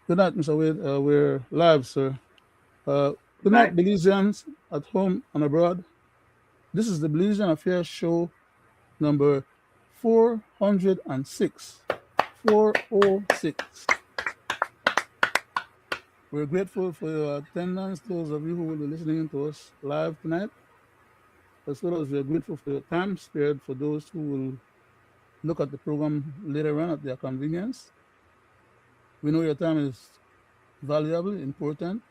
Good night, Mr. Wade. We're live, sir. Good night, Night. Belizeans at home and abroad. This is the Belizean Affairs Show number 406. 406. We're grateful for your attendance, those of you who will be listening to us live tonight, as well as we're grateful for your time spared for those who will look at the program later on at their convenience. We know your time is valuable, important,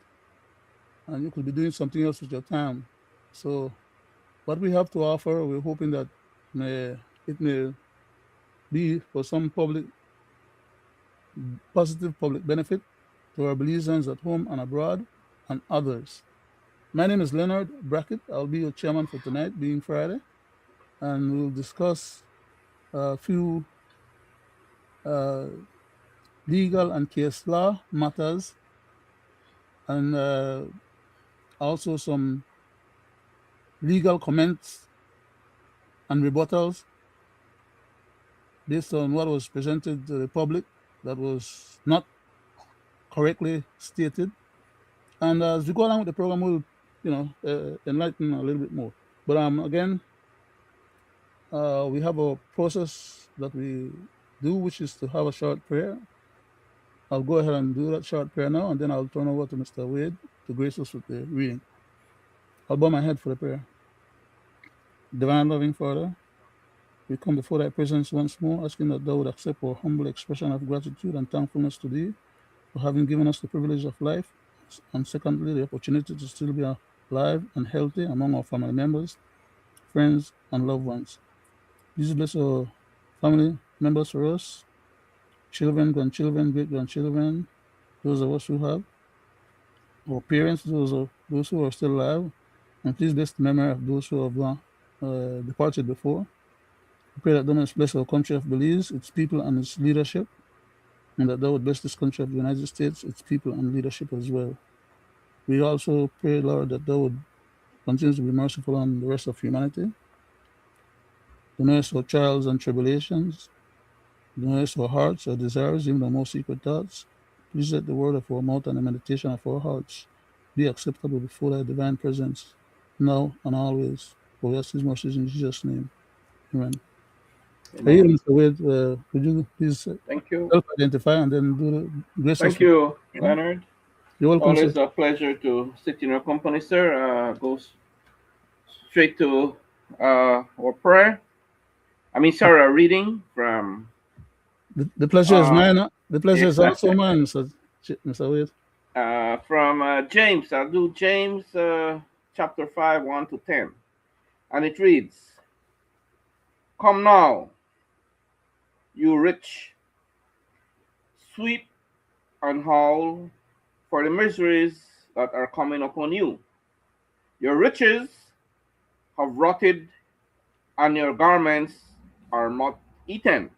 and you could be doing something else with your time. So what we have to offer, we're hoping that it may be for some positive public benefit to our Belizeans at home and abroad and others. My name is Leonard Brackett. I'll be your chairman for tonight, being Friday, and we'll discuss a few uh, legal and case law matters and also some legal comments and rebuttals based on what was presented to the public that was not correctly stated. And as we go along with the program, we'll, enlighten a little bit more. But again, we have a process that we do, which is to have a short prayer. I'll go ahead and do that short prayer now, and then I'll turn over to Mr. Wade to grace us with the reading. I'll bow my head for the prayer. Divine loving Father, we come before thy presence once more, asking that thou would accept our humble expression of gratitude and thankfulness to thee for having given us the privilege of life, and secondly, the opportunity to still be alive and healthy among our family members, friends, and loved ones. Please bless our family members for us, children, grandchildren, great grandchildren, those of us who have, our parents, those who are still alive, and please bless the memory of those who have departed before. We pray that thou mayest bless our country of Belize, its people and its leadership, and that thou would bless this country of the United States, its people and leadership as well. We also pray, Lord, that thou would continue to be merciful on the rest of humanity, to know our trials and tribulations, to know our hearts, our desires, even our most secret thoughts. Please let the word of our mouth and the meditation of our hearts be acceptable before thy divine presence, now and always. For we ask these mercies in Jesus' name. Amen. Hey, Amen. Mr. Wade, could you please Thank you. self-identify and then do the grace us Thank with. you, Leonard. You're welcome, sir. Always a pleasure to sit in your company, sir. Straight to our prayer. Sorry, a reading from The pleasure is uh, mine. The pleasure is also mine, Mr. Wade. James. I'll do James chapter 5, 1 to 10. And it reads, "Come now, you rich, sweep and howl for the miseries that are coming upon you. Your riches have rotted, and your garments are not eaten.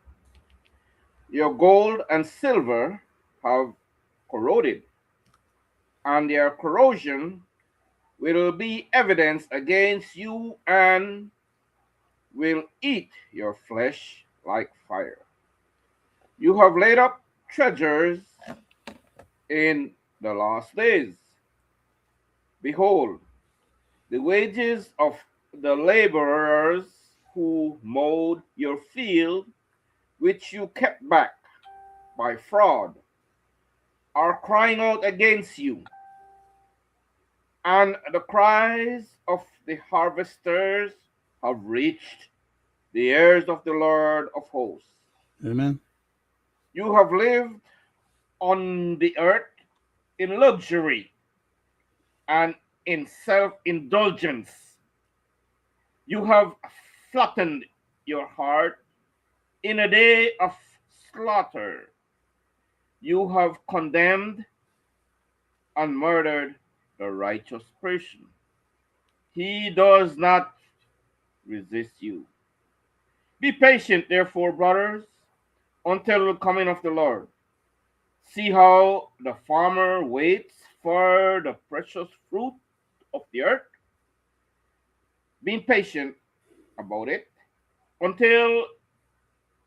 Your gold and silver have corroded, and their corrosion will be evidence against you and will eat your flesh like fire. You have laid up treasures in the last days. Behold, the wages of the laborers who mowed your field, which you kept back by fraud, are crying out against you, and the cries of the harvesters have reached the ears of the Lord of hosts. Amen. You have lived on the earth in luxury and in self indulgence. You have flattened your heart in a day of slaughter. You have condemned and murdered the righteous person. He does not resist you. Be patient, therefore, brothers, until the coming of the Lord. See how the farmer waits for the precious fruit of the earth, being patient about it until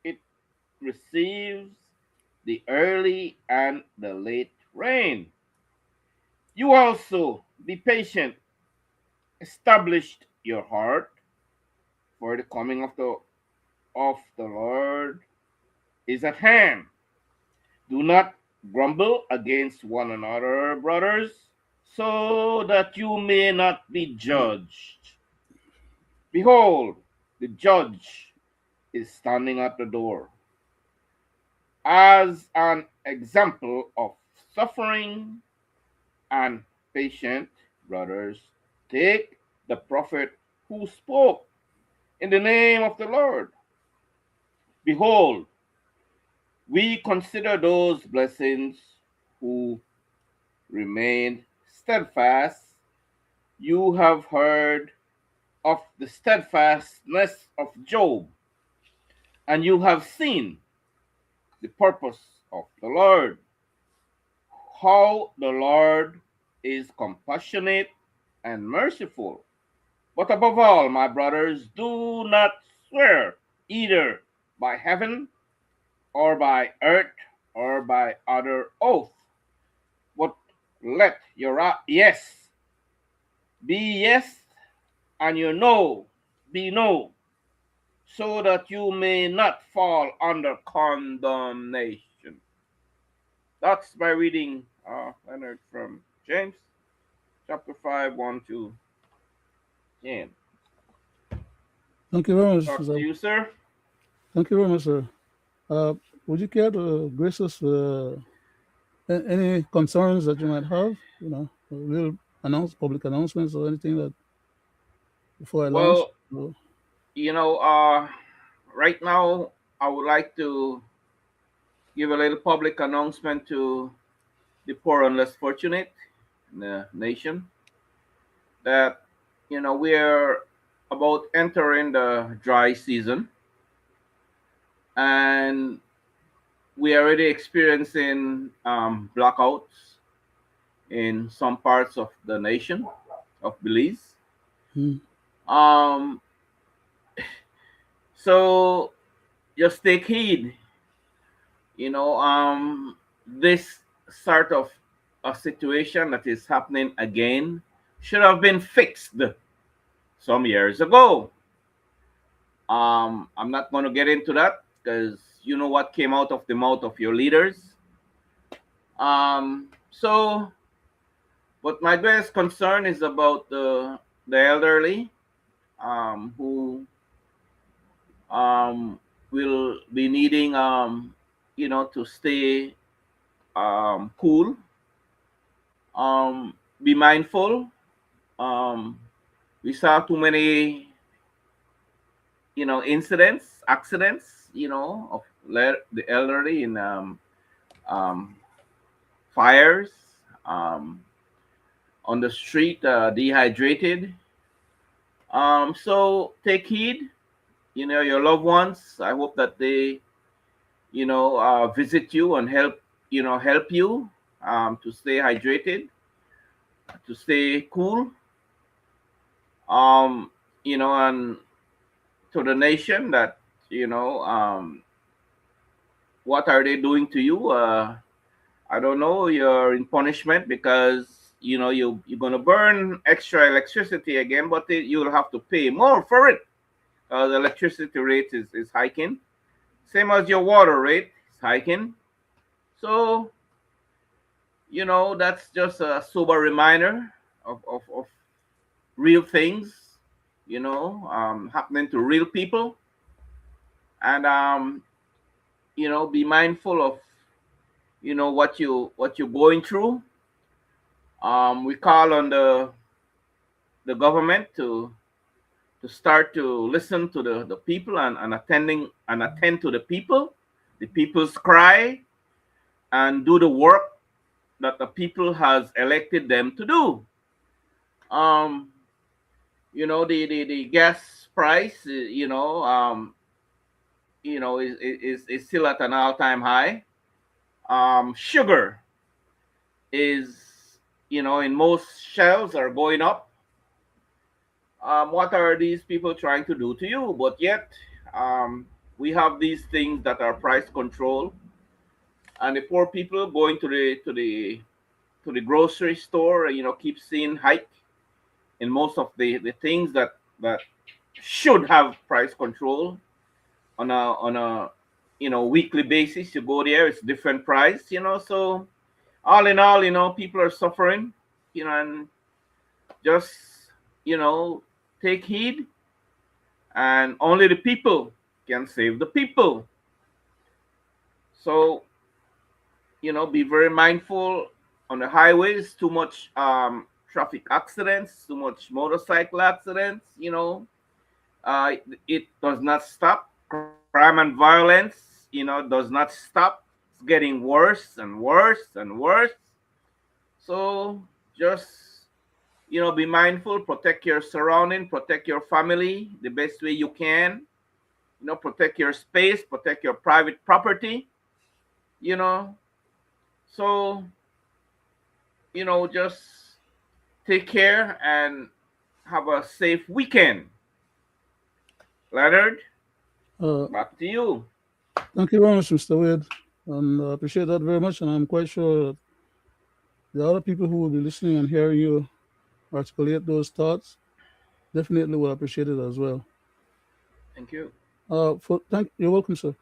it receives the early and the late reign. You also be patient, established your heart, for the coming of the Lord is at hand. Do not grumble against one another, brothers, so that you may not be judged. Behold, the judge is standing at the door. As an example of suffering and patient, brothers, take the prophet who spoke in the name of the Lord. Behold, we consider those blessings who remained steadfast. You have heard of the steadfastness of Job, and you have seen the purpose of the Lord, how the Lord is compassionate and merciful. But above all, my brothers, do not swear either by heaven or by earth or by other oath, but let your yes be yes and your no be no, so that you may not fall under condemnation. That's by reading Leonard from James chapter 5, 1 to 10. Thank you very much, Talk to sir. you, sir. Thank you very much, sir. Uh, would you care to grace us with any concerns that you might have? We'll announce public announcements or anything that before I launch. Well, you know, right now I would like to give a little public announcement to the poor and less fortunate in the nation that we're about entering the dry season, and we are already experiencing blackouts in some parts of the nation of Belize. Mm, Um, so just take heed. This sort of a situation that is happening again should have been fixed some years ago. I'm not going to get into that because you know what came out of the mouth of your leaders. So, but my biggest concern is about the elderly, who um, will be needing to stay cool. Be mindful. Um, we saw too many incidents, accidents, of the elderly in um, fires, um, on the street, dehydrated. So take heed. Your loved ones. I hope that they, visit you and help you to stay hydrated, to stay cool. Um, and to the nation that you know, what are they doing to you? I don't know. You're in punishment because you're gonna burn extra electricity again, but you'll have to pay more for it. The electricity rate is hiking, same as your water rate is hiking. So that's just a sober reminder of real things, happening to real people, and be mindful of what you're going through. We call on the government to start to listen to the people, and attend to the people's cry, and do the work that the people has elected them to do. Um, the gas price, is still at an all-time high. Sugar is, in most shelves are going up. What are these people trying to do to you? But yet, we have these things that are price control, and the poor people going to the to the grocery store, keep seeing hike in most of the things that should have price control on a weekly basis. You go there, it's different price. So all in all, people are suffering. And just you know take heed, and only the people can save the people. So be very mindful on the highways. Too much traffic accidents, too much motorcycle accidents. It does not stop. Crime and violence, does not stop. It's getting worse and worse and worse. So just be mindful, protect your surrounding, protect your family the best way you can. Protect your space, protect your private property. You know, so just take care and have a safe weekend. Leonard, Uh, back to you. Thank you very much, Mr. Wade, and I appreciate that very much. And I'm quite sure that the other people who will be listening and hearing you articulate those thoughts definitely will appreciate it as well. Thank you. You're welcome, sir.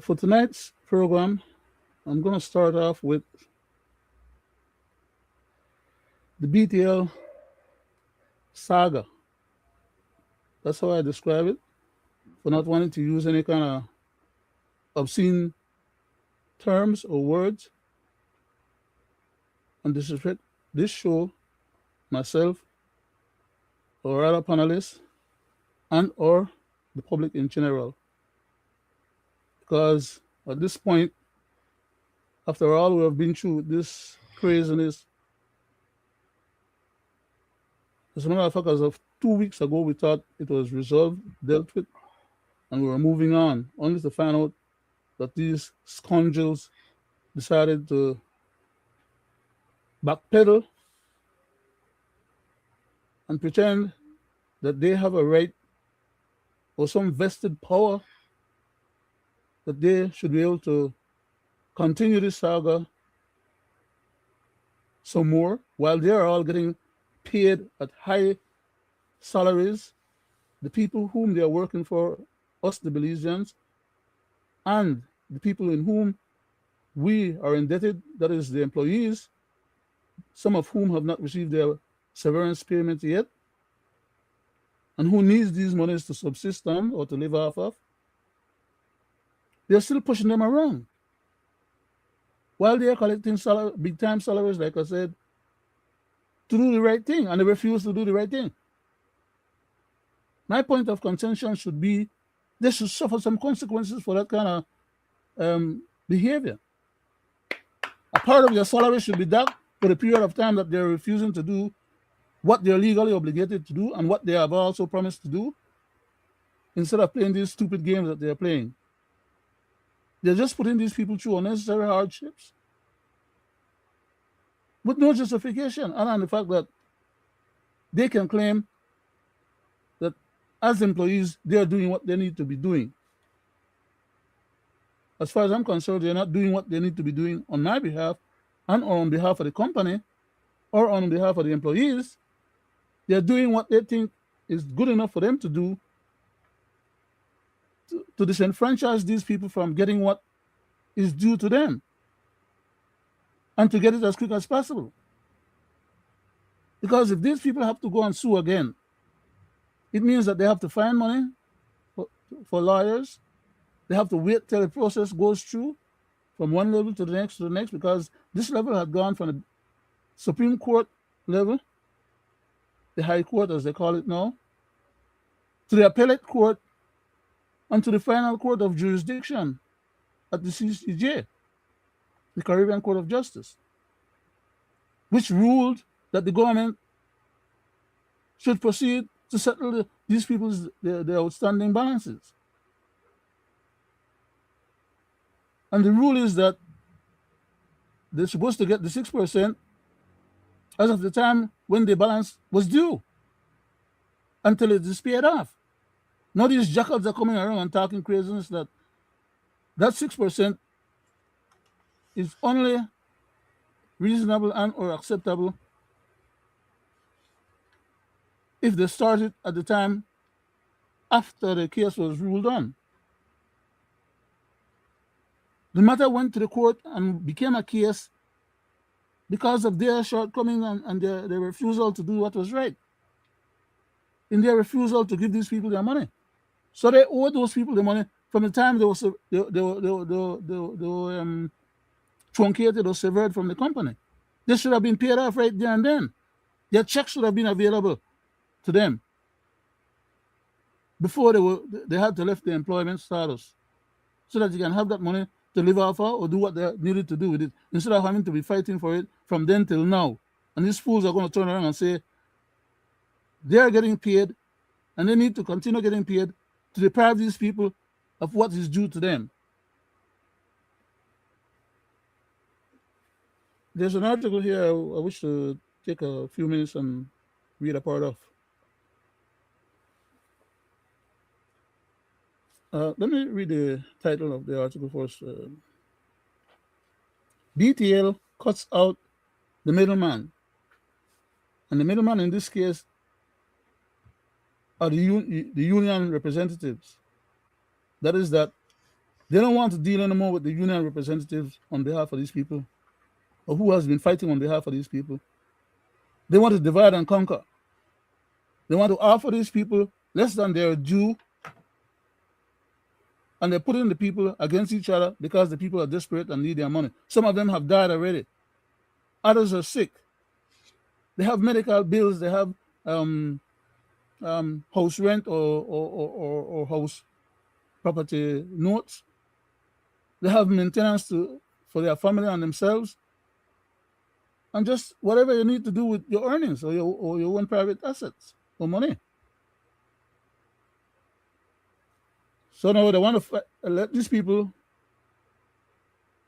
For tonight's program, I'm going to start off with the BTL saga. That's how I describe it, for not wanting to use any kind of obscene terms or words and disrespect this show, myself, or other panelists, and or the public in general. Because at this point, after all we have been through with this craziness, as a matter of fact, as of 2 weeks ago, we thought it was resolved, dealt with, and we were moving on, only to find out that these scoundrels decided to backpedal and pretend that they have a right or some vested power that they should be able to continue this saga some more while they are all getting paid at high salaries. The people whom they are working for, us, the Belizeans, and the people in whom we are indebted, that is, the employees, some of whom have not received their severance payment yet, and who needs these monies to subsist on or to live off of, they're still pushing them around. While they are collecting big time salaries, like I said, to do the right thing, and they refuse to do the right thing. My point of contention should be they should suffer some consequences for that kind of behavior. A part of your salary should be docked for the period of time that they're refusing to do what they're legally obligated to do and what they have also promised to do, instead of playing these stupid games that they're playing. They're just putting these people through unnecessary hardships with no justification, other than the fact that they can claim that as employees, they are doing what they need to be doing. As far as I'm concerned, they're not doing what they need to be doing on my behalf and or on behalf of the company or on behalf of the employees. They're doing what they think is good enough for them to do to disenfranchise these people from getting what is due to them and to get it as quick as possible. Because if these people have to go and sue again, it means that they have to find money for lawyers. They have to wait till the process goes through from one level to the next, because this level had gone from the Supreme Court level, the High Court as they call it now, to the Appellate Court, and to the final court of jurisdiction at the CCJ, the Caribbean Court of Justice, which ruled that the government should proceed to settle these people's their outstanding balances. And the rule is that they're supposed to get the 6% as of the time when the balance was due until it is paid off. Now these jackals are coming around and talking craziness that 6% is only reasonable and or acceptable if they started at the time after the case was ruled on. The matter went to the court and became a case because of their shortcoming and their refusal to do what was right, in their refusal to give these people their money. So they owed those people the money from the time they were truncated or severed from the company. They should have been paid off right there and then. Their checks should have been available to them before they had to left the employment status, so that you can have that money to live off of or do what they needed to do with it, instead of having to be fighting for it from then till now. And these fools are going to turn around and say they're getting paid and they need to continue getting paid to deprive these people of what is due to them. There's an article here I wish to take a few minutes and read a part of. Let me read the title of the article first. BTL cuts out the middleman. And the middleman in this case are the union representatives. That is that they don't want to deal anymore with the union representatives on behalf of these people, or who has been fighting on behalf of these people. They want to divide and conquer. They want to offer these people less than their due, and they're putting the people against each other because the people are desperate and need their money. Some of them have died already. Others are sick. They have medical bills. They have house rent or house property notes. They have maintenance for their family and themselves, and just whatever you need to do with your earnings or your own private assets or money. So now they want to let these people,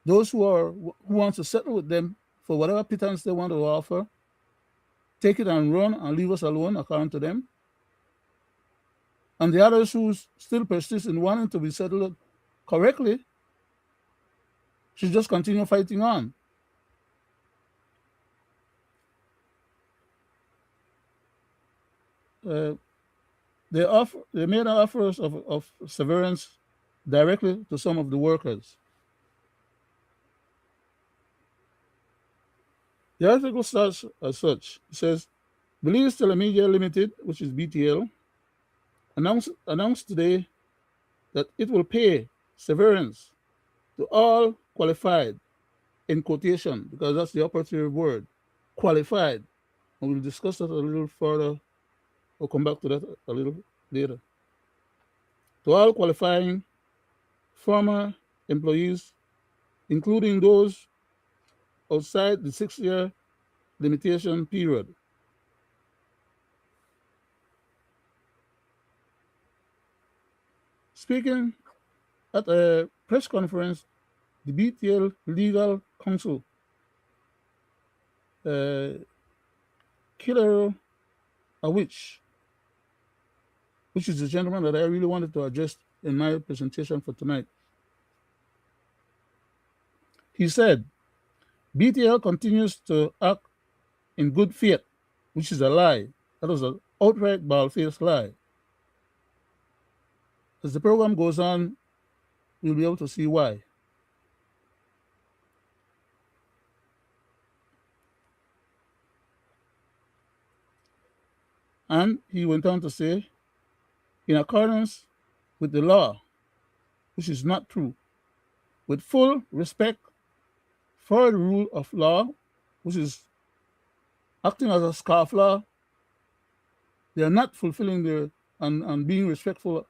those who want to settle with them for whatever pittance they want to offer, take it and run and leave us alone, according to them. And the others who still persist in wanting to be settled correctly should just continue fighting on. They made offers of severance directly to some of the workers. The article starts as such. It says, Belize Telemedia Limited, which is BTL, announced today that it will pay severance to all qualified, in quotation, because that's the operative word, qualified. And we'll discuss that a little further. I'll come back to that a little later. To all qualifying former employees, including those outside the 6-year limitation period. Speaking at a press conference, the BTL legal counsel, Killer which is the gentleman that I really wanted to address in my presentation for tonight. He said, BTL continues to act in good faith, which is a lie. That was an outright bald-faced lie. As the program goes on, you'll be able to see why. And he went on to say, in accordance with the law, which is not true, with full respect for the rule of law, which is acting as a scofflaw, they are not fulfilling and being respectful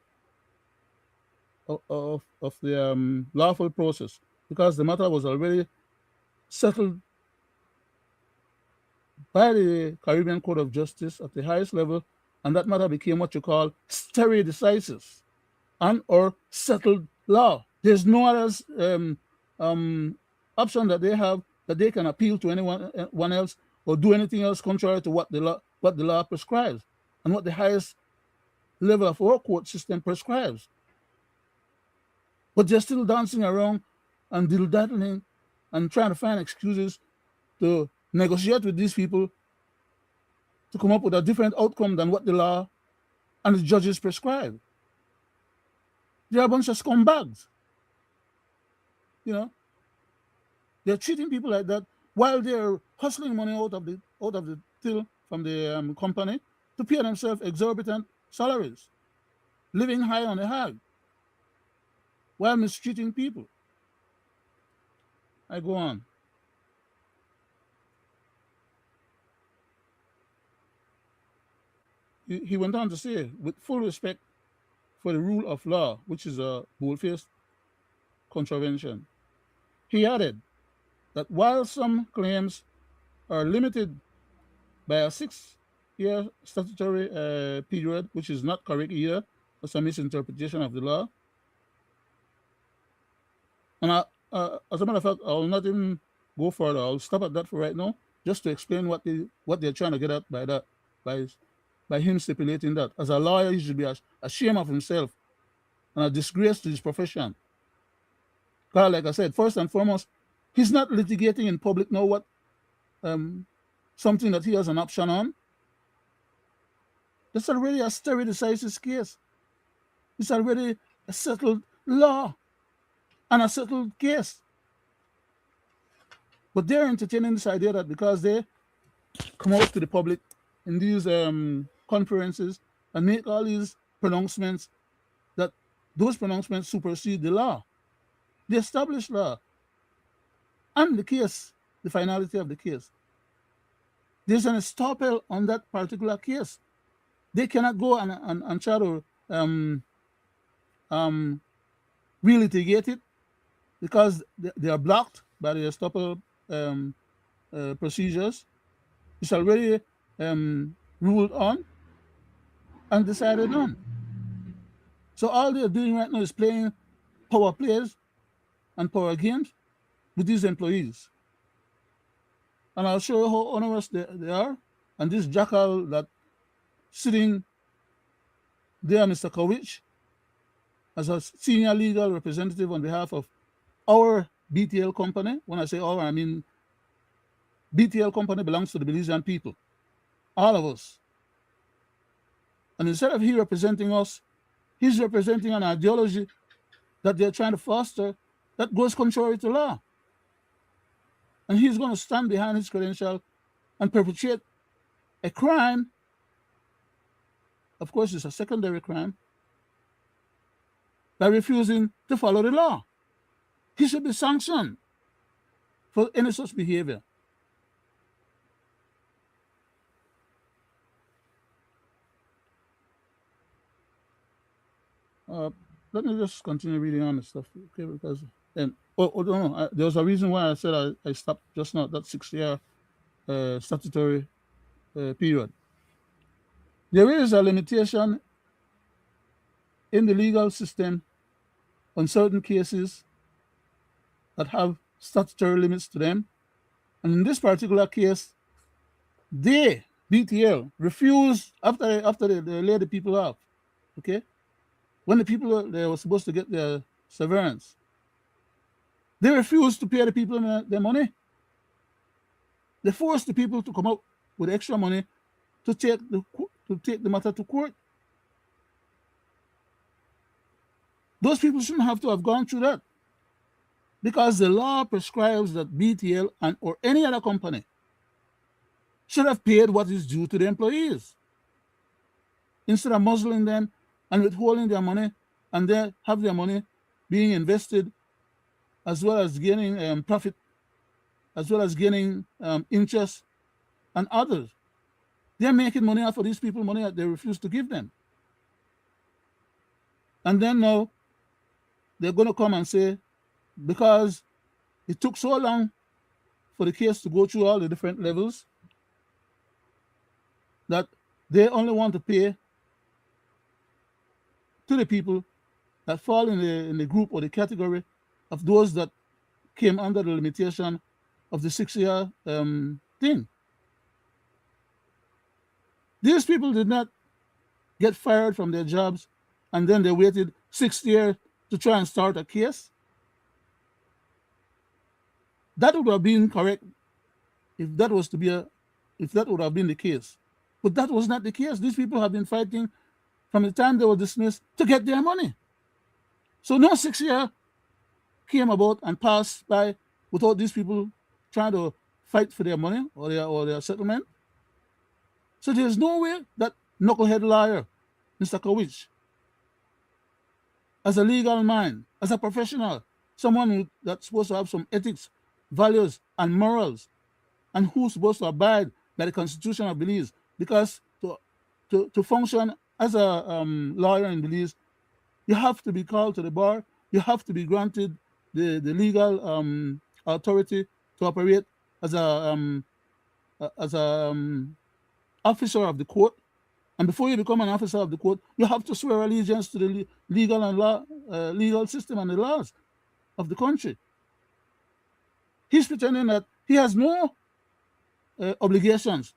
of the lawful process, because the matter was already settled by the Caribbean Court of Justice at the highest level, and that matter became what you call stare decisis and or settled law. There's no other option that they have that they can appeal to anyone else or do anything else contrary to what the law prescribes and what the highest level of our court system prescribes. But they're still dancing around and diddle-daddling and trying to find excuses to negotiate with these people to come up with a different outcome than what the law and the judges prescribe. They're a bunch of scumbags. You know, they're treating people like that while they're hustling money out of the till from the company to pay themselves exorbitant salaries, living high on the hog while mistreating people. I go on. He went on to say, with full respect for the rule of law, which is a bold-faced contravention, he added that while some claims are limited by a 6-year statutory period, which is not correct either, that's a misinterpretation of the law. And as a matter of fact, I'll not even go further. I'll stop at that for right now, just to explain what they're trying to get at by that, by by him stipulating that. As a lawyer, he should be ashamed of himself and a disgrace to his profession. Because, like I said, first and foremost, he's not litigating in public now what um, something that he has an option on. That's already a stare decisis case. It's already a settled law and a settled case. But they're entertaining this idea that because they come out to the public in these conferences and make all these pronouncements, that those pronouncements supersede the law, the established law, and the case, the finality of the case. There's an estoppel on that particular case. They cannot go and try to um, relitigate it because they are blocked by the estoppel procedures. It's already ruled on and decided on. So all they're doing right now is playing power plays and power games with these employees. And I'll show you how onerous they are. And this jackal that sitting there, Mr. Kowich, as a senior legal representative on behalf of our BTL company. When I say our, I mean BTL company belongs to the Belizean people, all of us. And instead of he representing us, he's representing an ideology that they're trying to foster that goes contrary to law. And he's going to stand behind his credential and perpetrate a crime. Of course, it's a secondary crime by refusing to follow the law. He should be sanctioned for any such behavior. Let me just continue reading on the stuff, okay? Because no, there was a reason why I said I stopped just now. That 6-year statutory period. There is a limitation in the legal system on certain cases that have statutory limits to them, and in this particular case, they BTL refused after they laid the people off. Okay, when the people they were supposed to get their severance, they refused to pay the people their money. They forced the people to come up with extra money to take the matter to court. Those people shouldn't have to have gone through that, because the law prescribes that BTL or any other company should have paid what is due to the employees, instead of muzzling them and withholding their money, and they have their money being invested, as well as gaining profit, as well as gaining interest and others. They're making money off of these people, money that they refuse to give them. And then now they're going to come and say, because it took so long for the case to go through all the different levels, that they only want to pay to the people that fall in the group or the category of those that came under the limitation of the 6-year thing. These people did not get fired from their jobs and then they waited 6 years to try and start a case. That would have been correct if that was to be a, if that would have been the case. But that was not the case. These people have been fighting from the time they were dismissed to get their money. So no 6 year came about and passed by without these people trying to fight for their money or their settlement. So there's no way that knucklehead lawyer, Mr. Kowich, as a legal mind, as a professional, someone that's supposed to have some ethics, values, and morals, and who's supposed to abide by the Constitution of Belize, because to function as a lawyer in Belize, you have to be called to the bar, you have to be granted the legal authority to operate as a officer of the court. And before you become an officer of the court, you have to swear allegiance to the legal and legal system and the laws of the country. He's pretending that he has no obligations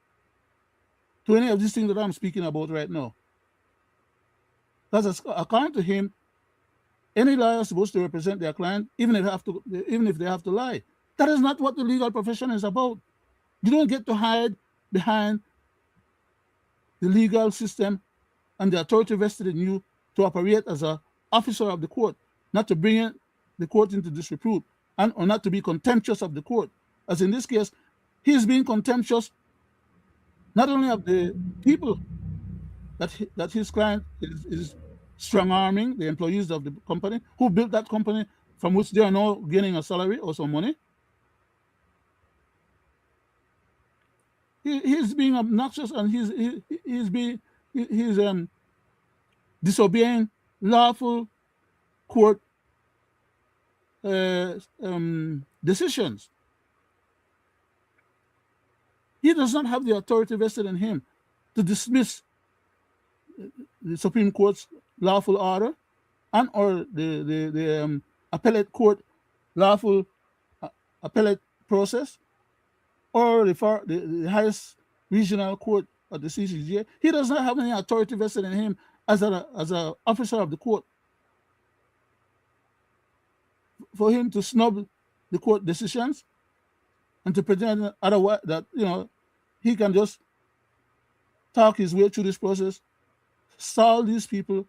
to any of these things that I'm speaking about right now. Because according to him, any lawyer is supposed to represent their client, even if they have to lie. That is not what the legal profession is about. You don't get to hide behind the legal system and the authority vested in you to operate as an officer of the court, not to bring the court into disrepute, and or not to be contemptuous of the court. As in this case, he is being contemptuous not only of the people that his client is strong arming, the employees of the company who built that company from which they are now gaining a salary or some money. He's being obnoxious, and he's disobeying lawful court decisions. He does not have the authority vested in him to dismiss the Supreme Court's lawful order and or the appellate court lawful appellate process, or the highest regional court of the CCJ. He does not have any authority vested in him as an officer of the court for him to snub the court decisions and to pretend otherwise, that he can just talk his way through this process, stall these people,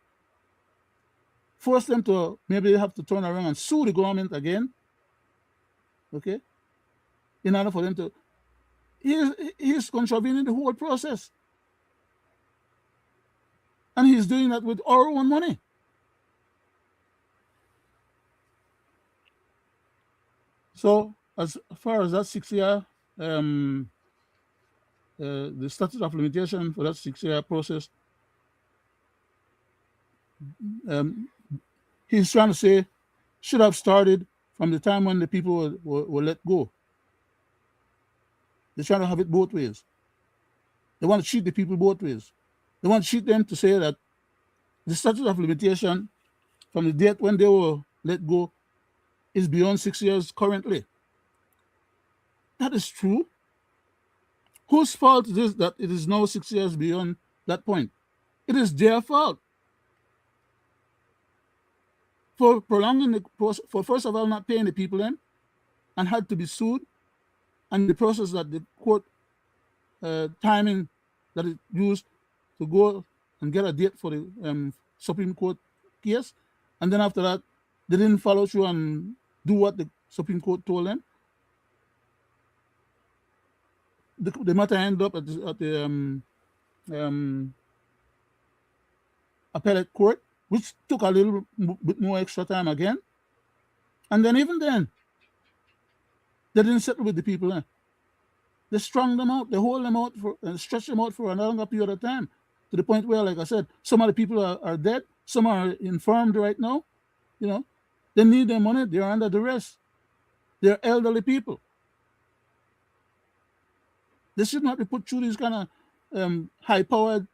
force them to maybe have to turn around and sue the government again, okay, in order for them to. He's contravening the whole process, and he's doing that with our own money. So as far as that 6 year, the statute of limitation for that 6 year process, he's trying to say should have started from the time when the people were let go. They're trying to have it both ways. They want to cheat the people both ways. They want to cheat them to say that the statute of limitation from the date when they were let go is beyond 6 years currently. That is true. Whose fault it is that it is now 6 years beyond that point? It is their fault for prolonging the process, for first of all not paying the people in and had to be sued, and the process that the court timing that it used to go and get a date for the Supreme Court case, and then after that they didn't follow through and do what the Supreme Court told them. The matter ended up at the appellate court, which took a little bit more extra time again, and then even then they didn't settle with the people. They strung them out, they hold them out and stretch them out for a longer period of time, to the point where, like I said, some of the people are dead, some are infirmed right now. They need their money, they're under duress. They're elderly people. They should not be put through these kind of high-powered.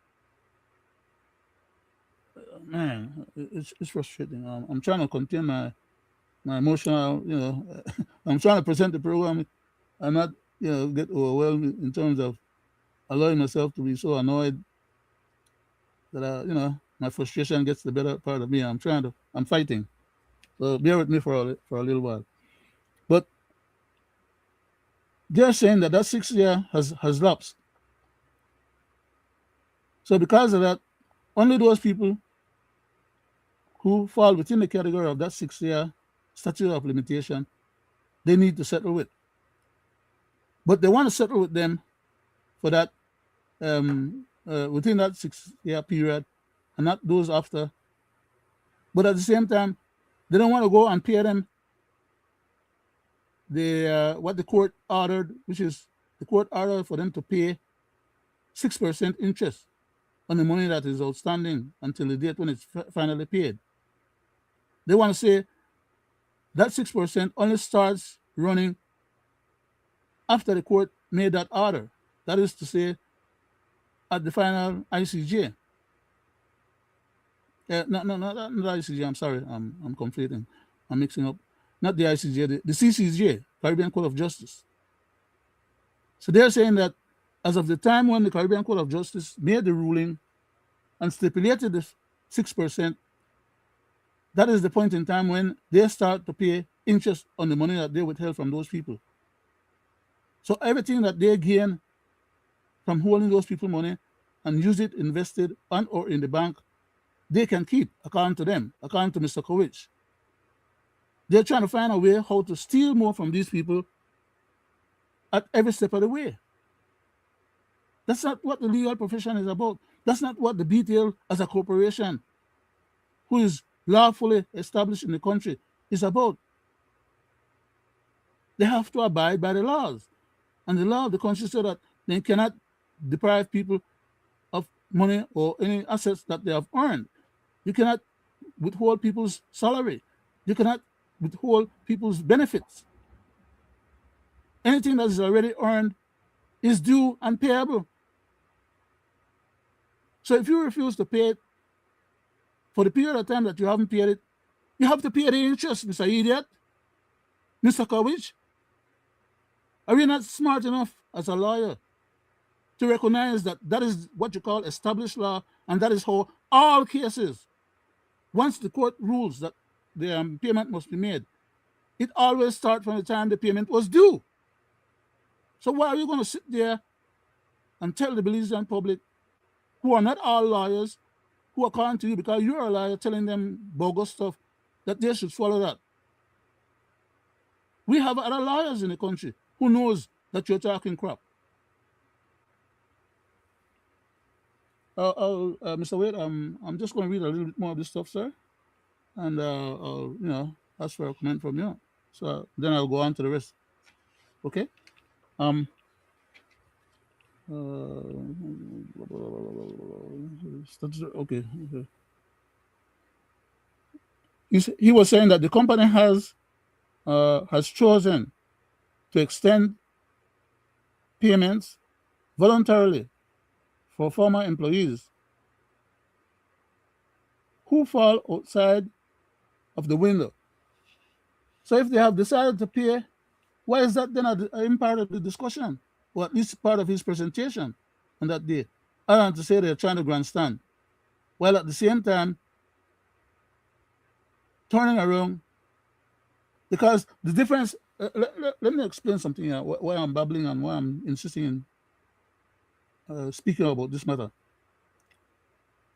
Man, it's frustrating. I'm trying to contain my emotional. I'm trying to present the program and not get overwhelmed in terms of allowing myself to be so annoyed that my frustration gets the better part of me. I'm fighting. So bear with me for a little while. But they're saying that 6 year has lapsed. So because of that, only those people who fall within the category of that 6 year statute of limitation, they need to settle with. But they want to settle with them for that within that 6 year period, and not those after. But at the same time, they don't want to go and pay them the what the court ordered, which is the court ordered for them to pay 6% interest on the money that is outstanding until the date when it's finally paid. They want to say that 6% only starts running after the court made that order. That is to say, at the final ICJ. Not the ICJ. I'm sorry, I'm conflating. I'm mixing up. Not the ICJ, the CCJ, Caribbean Court of Justice. So they're saying that as of the time when the Caribbean Court of Justice made the ruling and stipulated the 6%, that is the point in time when they start to pay interest on the money that they withheld from those people. So everything that they gain from holding those people money and use it invested on or in the bank, they can keep, according to them, according to Mr. Kowich. They're trying to find a way how to steal more from these people at every step of the way. That's not what the legal profession is about. That's not what the BTL as a corporation who is lawfully established in the country is about. They have to abide by the laws. And the law of the country says that they cannot deprive people of money or any assets that they have earned. You cannot withhold people's salary. You cannot withhold people's benefits. Anything that is already earned is due and payable. So if you refuse to pay it for the period of time that you haven't paid it, you have to pay the interest, Mr. Idiot. Mr. Kowich. Are you not smart enough as a lawyer to recognize that that is what you call established law, and that is how all cases, once the court rules that the payment must be made, it always starts from the time the payment was due. So why are you going to sit there and tell the Belizean public, who are not all lawyers, who are calling to you because you're a lawyer, telling them bogus stuff, that they should swallow that? We have other lawyers in the country who knows that you're talking crap. Mr. Wade, I'm just going to read a little bit more of this stuff, sir, and I'll, ask for a comment from you. So then I'll go on to the rest. Okay. Um. Okay. He was saying that the company has chosen to extend payments voluntarily for former employees who fall outside of the window. So if they have decided to pay, why is that then a part of the discussion, or at least part of his presentation on that day? I don't to say they're trying to grandstand, while at the same time turning around, because the difference. Let me explain something here. Why I'm babbling and why I'm insisting in speaking about this matter.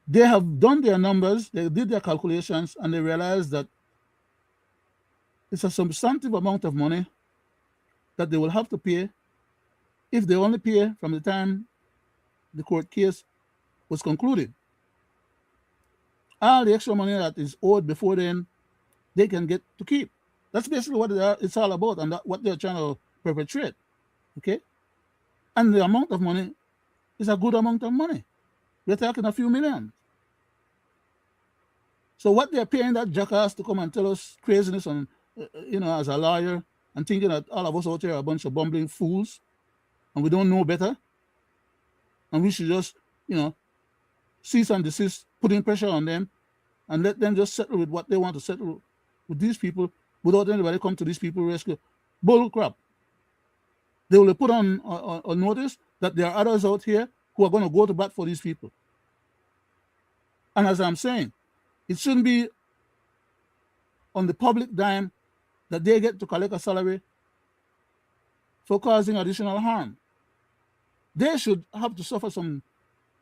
They have done their numbers, they did their calculations, and they realized that it's a substantive amount of money that they will have to pay if they only pay from the time the court case was concluded. All the extra money that is owed before then, they can get to keep. That's basically what it's all about, and what they're trying to perpetrate. Okay? And the amount of money is a good amount of money. We're talking a few million. So what they're paying that jackass to come and tell us craziness on, as a lawyer, and thinking that all of us out here are a bunch of bumbling fools, and we don't know better, and we should just, cease and desist, putting pressure on them, and let them just settle with what they want to settle with these people without anybody come to these people rescue. Bull crap. They will put on notice that there are others out here who are going to go to bat for these people. And as I'm saying, it shouldn't be on the public dime that they get to collect a salary for causing additional harm. They should have to suffer some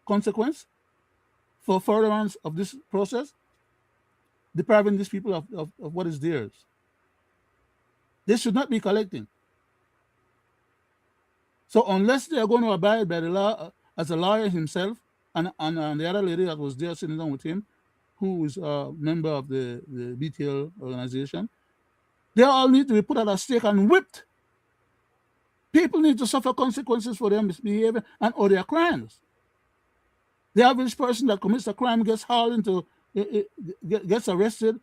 consequence for furtherance of this process, depriving these people of what is theirs. They should not be collecting. So unless they are going to abide by the law, as a lawyer himself, and the other lady that was there sitting down with him, who is a member of the BTL organization, they all need to be put at a stake and whipped. People need to suffer consequences for their misbehavior and or their crimes. The average person that commits a crime gets hauled into, gets arrested,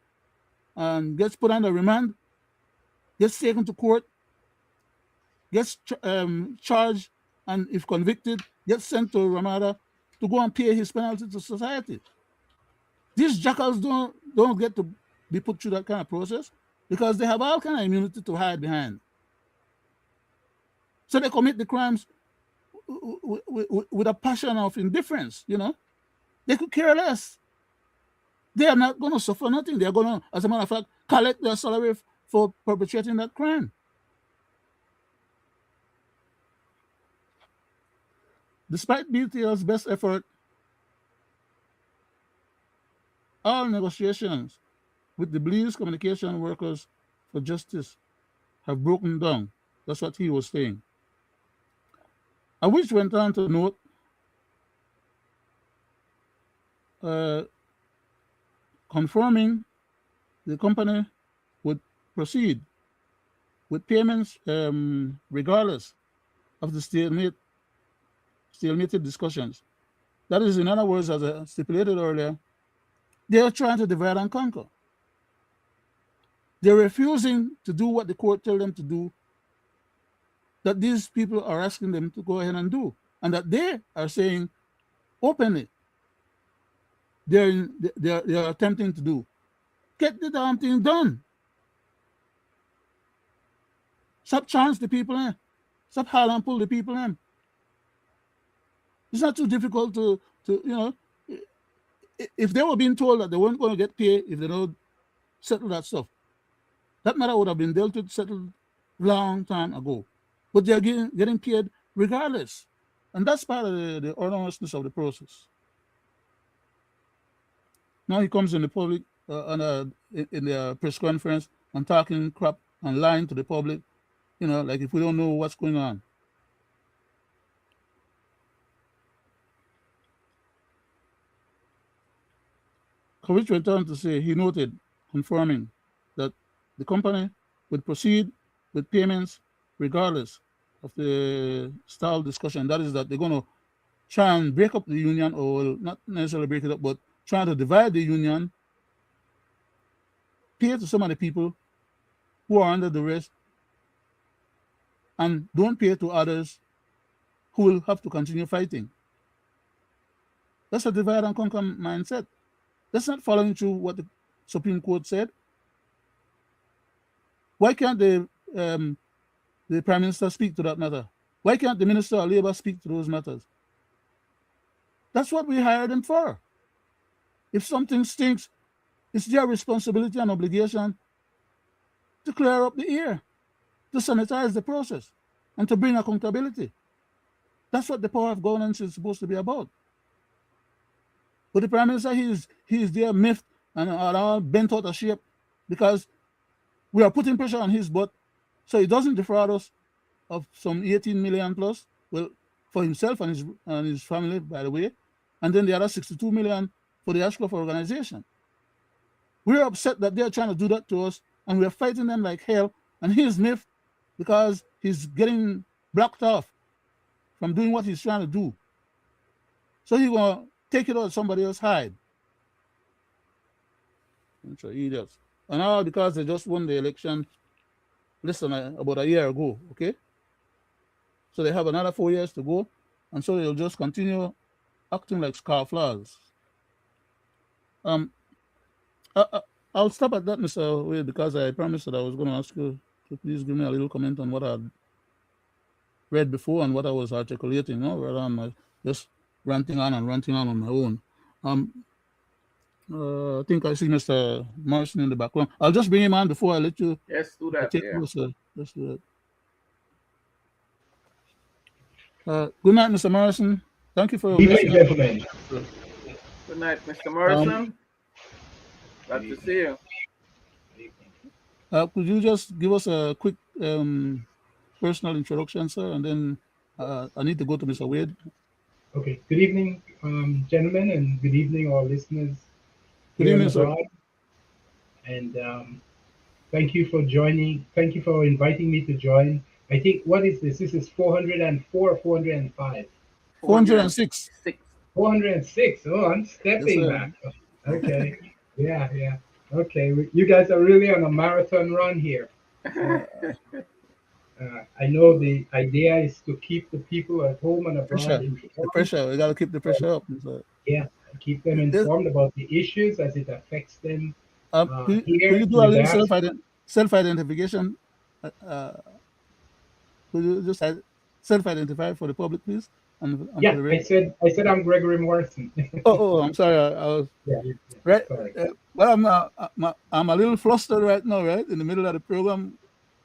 and gets put under remand, gets taken to court, gets charged, and if convicted, gets sent to Ramada to go and pay his penalty to society. These jackals don't get to be put through that kind of process because they have all kind of immunity to hide behind. So they commit the crimes with a passion of indifference, They could care less. They are not going to suffer nothing. They are going to, as a matter of fact, collect their salary for perpetrating that crime. Despite BTL's best effort, all negotiations with the Belize communication workers for justice have broken down. That's what he was saying. Which went on to note confirming the company would proceed with payments regardless of the stalemated discussions. That is, in other words, as I stipulated earlier, they are trying to divide and conquer. They're refusing to do what the court tells them to do, that these people are asking them to go ahead and do, and that they are saying openly they're attempting to do. Get the damn thing done. Stop chance the people in. Stop hard and pull the people in. It's not too difficult to if they were being told that they weren't going to get paid if they don't settle that stuff, that matter would have been dealt with, settled long time ago. But they're getting paid regardless. And that's part of the earnestness of the process. Now he comes in the public, in the press conference, and talking crap and lying to the public, like if we don't know what's going on. Kowich went on to say he noted, confirming that the company would proceed with payments regardless of the style discussion. That is, that they're going to try and break up the union, or not necessarily break it up, but trying to divide the union, pay to some of the people who are under duress, and don't pay to others who will have to continue fighting. That's a divide and conquer mindset. That's not following through what the Supreme Court said. Why can't the Prime Minister speak to that matter? Why can't the Minister of Labour speak to those matters? That's what we hired them for. If something stinks, it's their responsibility and obligation to clear up the air, to sanitize the process, and to bring accountability. That's what the power of governance is supposed to be about. But the Prime Minister, he is there miffed and all bent out of shape because we are putting pressure on his butt so he doesn't defraud us of some 18 million plus, well, for himself and his family, by the way, and then the other 62 million for the Ashcroft organization. We're upset that they're trying to do that to us, and we're fighting them like hell, and he's miffed because he's getting blocked off from doing what he's trying to do. So he's going to take it out somebody else's hide. Idiots. And all because they just won the election about a year ago, okay? So they have another 4 years to go, and so they'll just continue acting like scarflaws. I'll stop at that, Mr. Wade, because I promised that I was going to ask you to please give me a little comment on what I read before and what I was articulating, rather than just ranting on my own. I think I see Mr. Morrison in the background. I'll just bring him on before I let you. Yes, do that. Take Yeah. over, sir. Let's do that. Good night, Mr. Morrison. Thank you for Good evening, gracing us. gentlemen. Good night, Mr. Um, Morrison. Glad to see you. could you just give us a quick personal introduction, sir, and then I need to go to Mr. Wade. Okay, good evening, gentlemen, and good evening, all listeners Good here and evening, sir. abroad. And thank you for joining. Thank you for inviting me to join. I think, what is this? This is 404 or 405? 406. 406. 406. Oh, I'm Yes, stepping sir. back. Okay. Yeah, yeah. Okay. You guys are really on a marathon run here. So I know the idea is to keep the people at home and abroad Pressure. The informed. pressure. We got to keep the pressure up. So, Yeah, keep them yes, informed about the issues as it affects them could here you do in a the little diaspora. self identification? Uh, uh, could you just self identify for the public, please, and for Yeah, the I radio? said I said I'm Gregory Morrison. I'm sorry. I was Yeah, right. sorry. Well, I'm a little flustered right now, right in the middle of the program,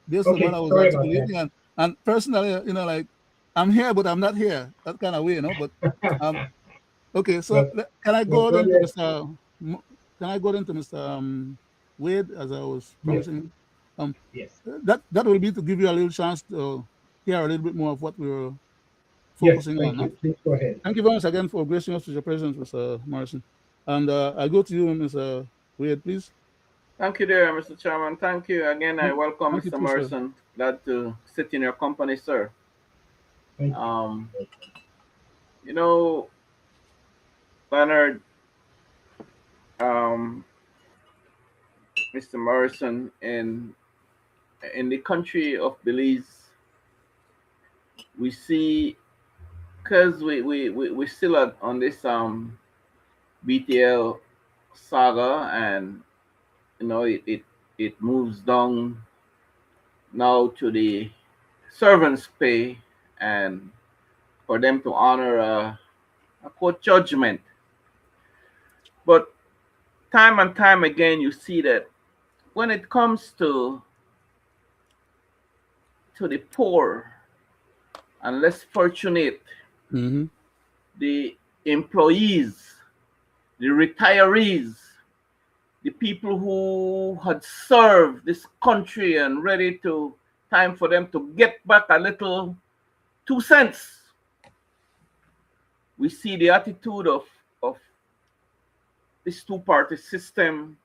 based on what Okay, I was sorry about that. articulating, and personally, like I'm here, but I'm not here. That kind of way, But um, okay. So Well, can I well, go go then to ahead. Mr. Can I go then to Mr. Wade, as I was Yes, promising? Um, yes, that will be to give you a little chance to hear a little bit more of what we were yes. focusing on. Thank Huh? you. Please go ahead. Thank you very much again for gracing us with your presence, Mr. Morrison. And I go to you, Mr. Wade, please. Thank you there, Mr. Chairman. Thank you. Again, I Thank, welcome thank you Mr. too, sir. Morrison. Glad to sit in your company, sir. Thank you. Um, you know, Leonard, um, Mr. Morrison, in the country of Belize, we see, because we still are on this BTL saga, and it moves down now to the servants pay, and for them to honor a court judgment. But time and time again you see that when it comes to the poor and less fortunate, Mm-hmm. the employees, the retirees, the people who had served this country and ready to time for them to get back a little 2 cents. We see the attitude of this two-party system,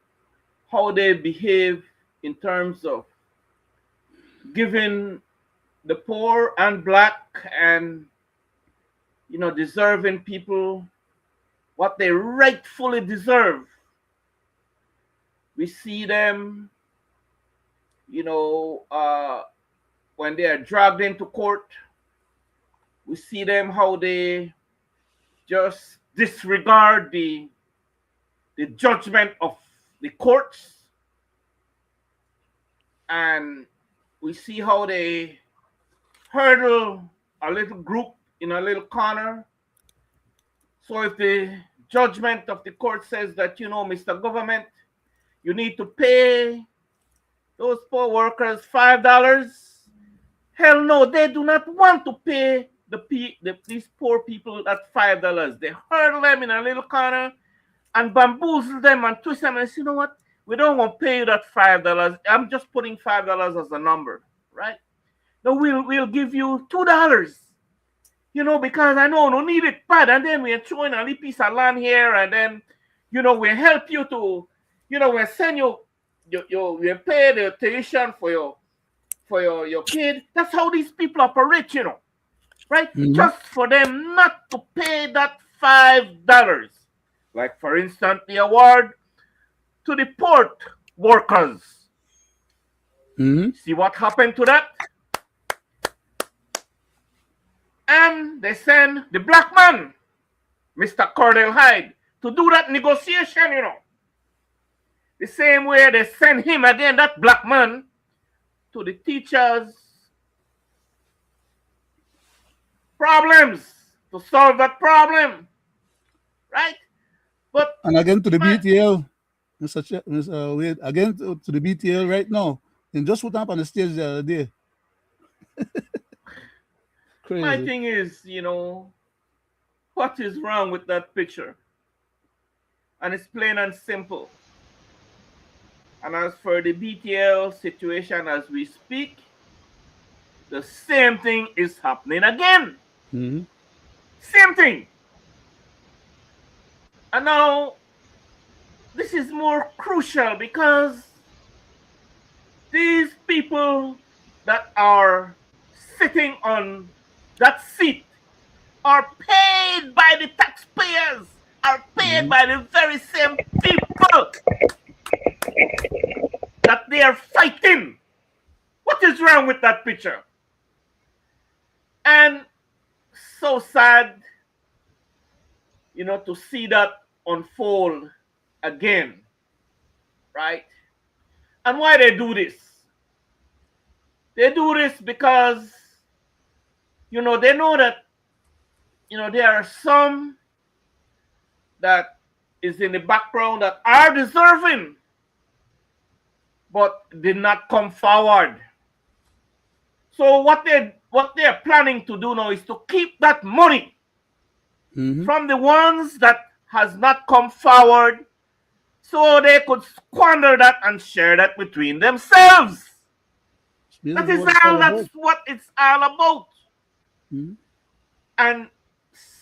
how they behave in terms of giving the poor and black and deserving people what they rightfully deserve. We see them, you know, uh, when they are dragged into court. We see them how they just disregard the judgment of the courts, and we see how they hurdle a little group in a little corner. So if the judgment of the court says that, Mr. Government, you need to pay those poor workers $5, hell no, they do not want to pay these poor people that $5. They hurdle them in a little corner and bamboozle them and twist them and say, you know what? We don't want to pay you that $5. I'm just putting $5 as a number, right? No, we'll give you $2. Because I know no need it bad, and then we're throwing a little piece of land here, and then we help you to, we send we pay the tuition for your kid. That's how these people operate, right? Mm-hmm. Just for them not to pay that $5. Like, for instance, the award to the port workers. Mm-hmm. See what happened to that? And they send the black man, Mr. Cordell Hyde, to do that negotiation. The same way they send him again, that black man, to the teachers' problems to solve that problem, right? But And again to the man, BTL, Mr. Wade, again to the BTL right now. And just what happened on the stage the other day. My Crazy. thing is, what is wrong with that picture? And it's plain and simple. And as for the BTL situation as we speak, the same thing is happening again. Mm-hmm. Same thing. And now this is more crucial because these people that are sitting on that seat are paid by the taxpayers, are paid Mm-hmm. by the very same people that they are fighting. What is wrong with that picture? And so sad, to see that unfold again, right? And why they do this? They do this because, they know that, there are some that is in the background that are deserving, but did not come forward. So what they're planning to do now is to keep that money Mm-hmm. from the ones that has not come forward, so they could squander that and share that between themselves. It's That basically is what it's all all. about. That's what it's all about. Mm-hmm. And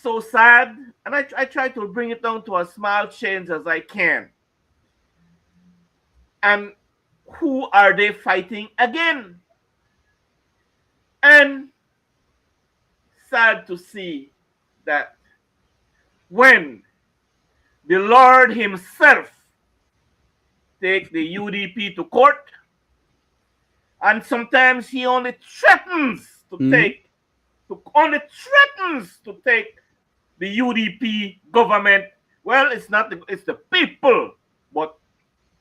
so sad. And I try to bring it down to as small change as I can. And who are they fighting again? And sad to see that when the Lord Himself take the UDP to court, and sometimes He only threatens to Mm-hmm. take, the UDP government. Well, it's the people, but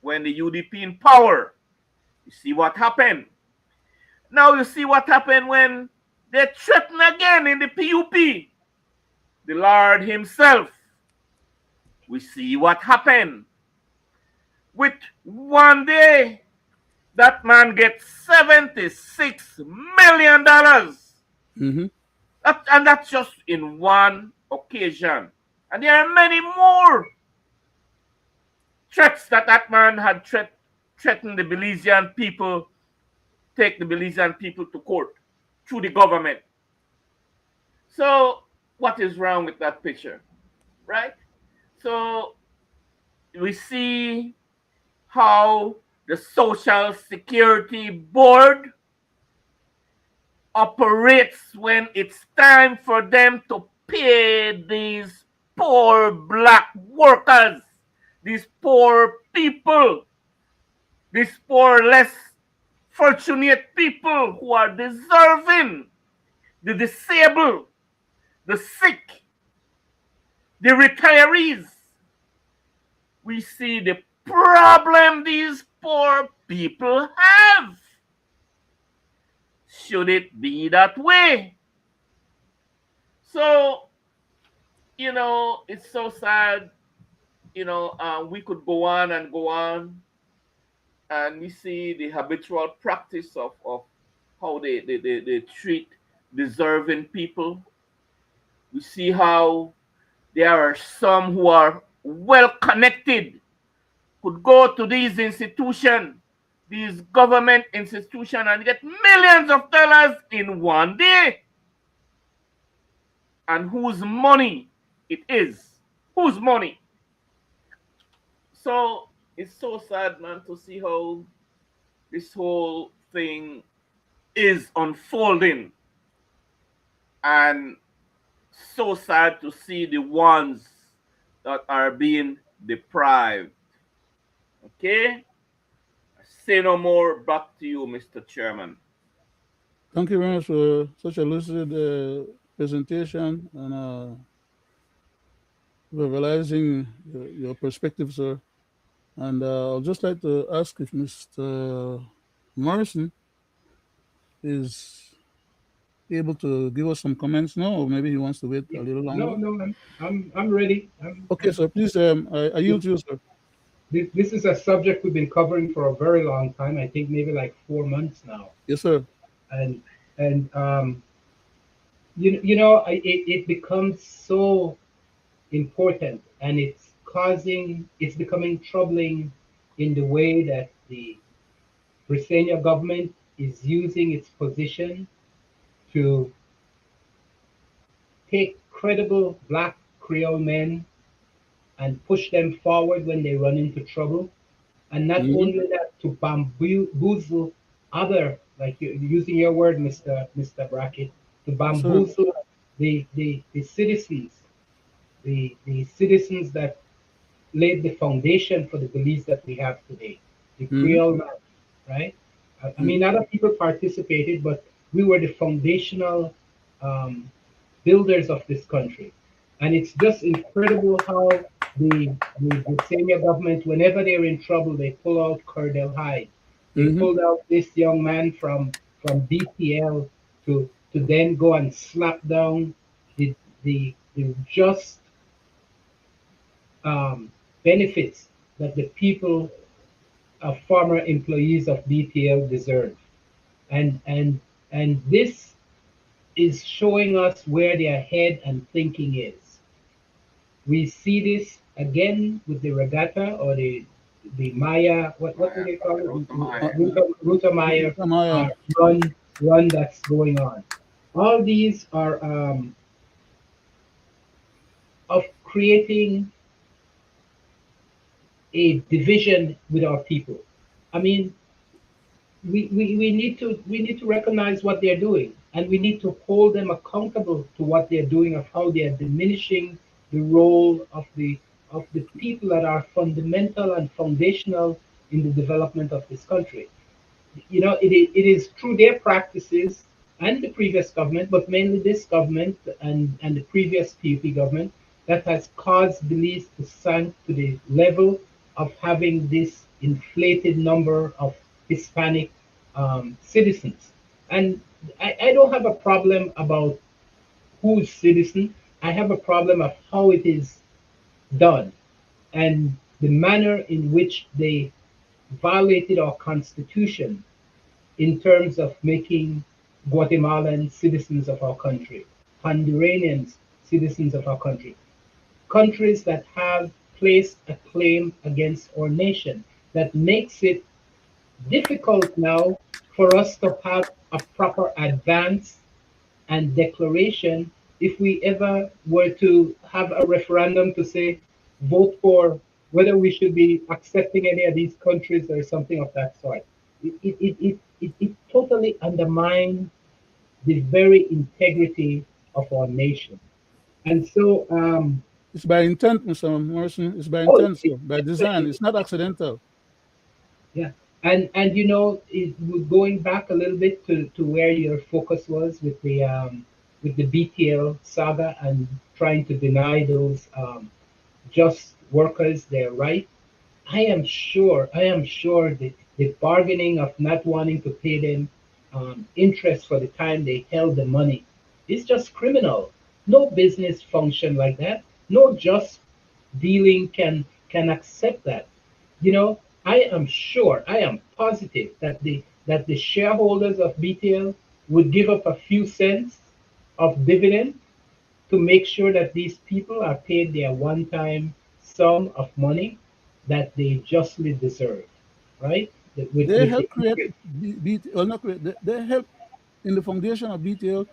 when the UDP in power, you see what happened. Now you see what happened when they threaten again in the PUP. The Lord Himself. We see what happened. With one day, that man gets $76 million. Mm-hmm. And that's just in one occasion. And there are many more threats that man had threatened the Belizean people, take the Belizean people to court through the government. So, what is wrong with that picture, right? So, we see how the Social Security Board operates when it's time for them to pay these poor black workers, these poor people, these poor, less fortunate people who are deserving, the disabled, the sick, the retirees. We see the problem these poor people have. Should it be that way? So, it's so sad. We could go on and go on, and we see the habitual practice of how they treat deserving people. We see how there are some who are well connected, could go to these institutions, these government institutions, and get millions of dollars in one day. And whose money it is? Whose money? So it's so sad, man, to see how this whole thing is unfolding, and so sad to see the ones that are being deprived. Okay? Say no more. Back to you, Mr. Chairman. Thank you very much for such a lucid presentation and verbalizing your perspective, sir. And I'll just like to ask if Mr. Morrison is able to give us some comments now, or maybe he wants to wait a Yeah. little No, longer. no, I'm ready. Okay, sir, please, I yield to you, sir. This is a subject we've been covering for a very long time. I think maybe like 4 months now. Yes, sir. And and it becomes so important, and it's becoming troubling in the way that the Brazilian government is using its position to take credible black Creole men and push them forward when they run into trouble. And not Mm-hmm. only that, to bamboozle other, like you using your word, Mr. Brackett, to Yes, sir. bamboozle the citizens, the citizens that laid the foundation for the beliefs that we have today, the Mm-hmm. Creole man, right? I Mm-hmm. mean, other people participated, but we were the foundational um, builders of this country. And it's just incredible how the senior government, whenever they're in trouble, they pull out Cordell Hyde. They Mm-hmm. pulled out this young man from DPL to then go and slap down the just um, benefits that the people of former employees of DPL deserve. And this is showing us where their head and thinking is. We see this again with the regatta or the Maya, what do Maya, they call it? Ruta Uh, Maya. Ruta Maya Maya. run run that's going on. All these are of creating a division with our people. I mean, we need to recognize what they're doing, and we need to hold them accountable to what they're doing, of how they are diminishing the role of the people that are fundamental and foundational in the development of this country. It is through their practices and the previous government, but mainly this government and the previous PUP government, that has caused Belize to sink to the level of having this inflated number of Hispanic citizens. And I don't have a problem about who's citizen. I have a problem of how it is done and the manner in which they violated our constitution in terms of making Guatemalans citizens of our country, Honduranians citizens of our country, countries that have placed a claim against our nation, that makes it difficult now for us to have a proper advance and declaration if we ever were to have a referendum to say, vote for whether we should be accepting any of these countries or something of that sort. It totally undermines the very integrity of our nation. And so, It's by intent, Mr. Morrison. It's by oh, intent, sir. By design. definitely, It's not accidental. yeah. And going back a little bit to where your focus was with the BTL saga and trying to deny those just workers their right. I am sure that the bargaining of not wanting to pay them interest for the time they held the money is just criminal. No business function like that. No just dealing can accept that. I am sure, I am positive that the shareholders of BTL would give up a few cents of dividend to make sure that these people are paid their one-time sum of money that they justly deserve, right? They With the help create BTL, not create, they help in the foundation of BTL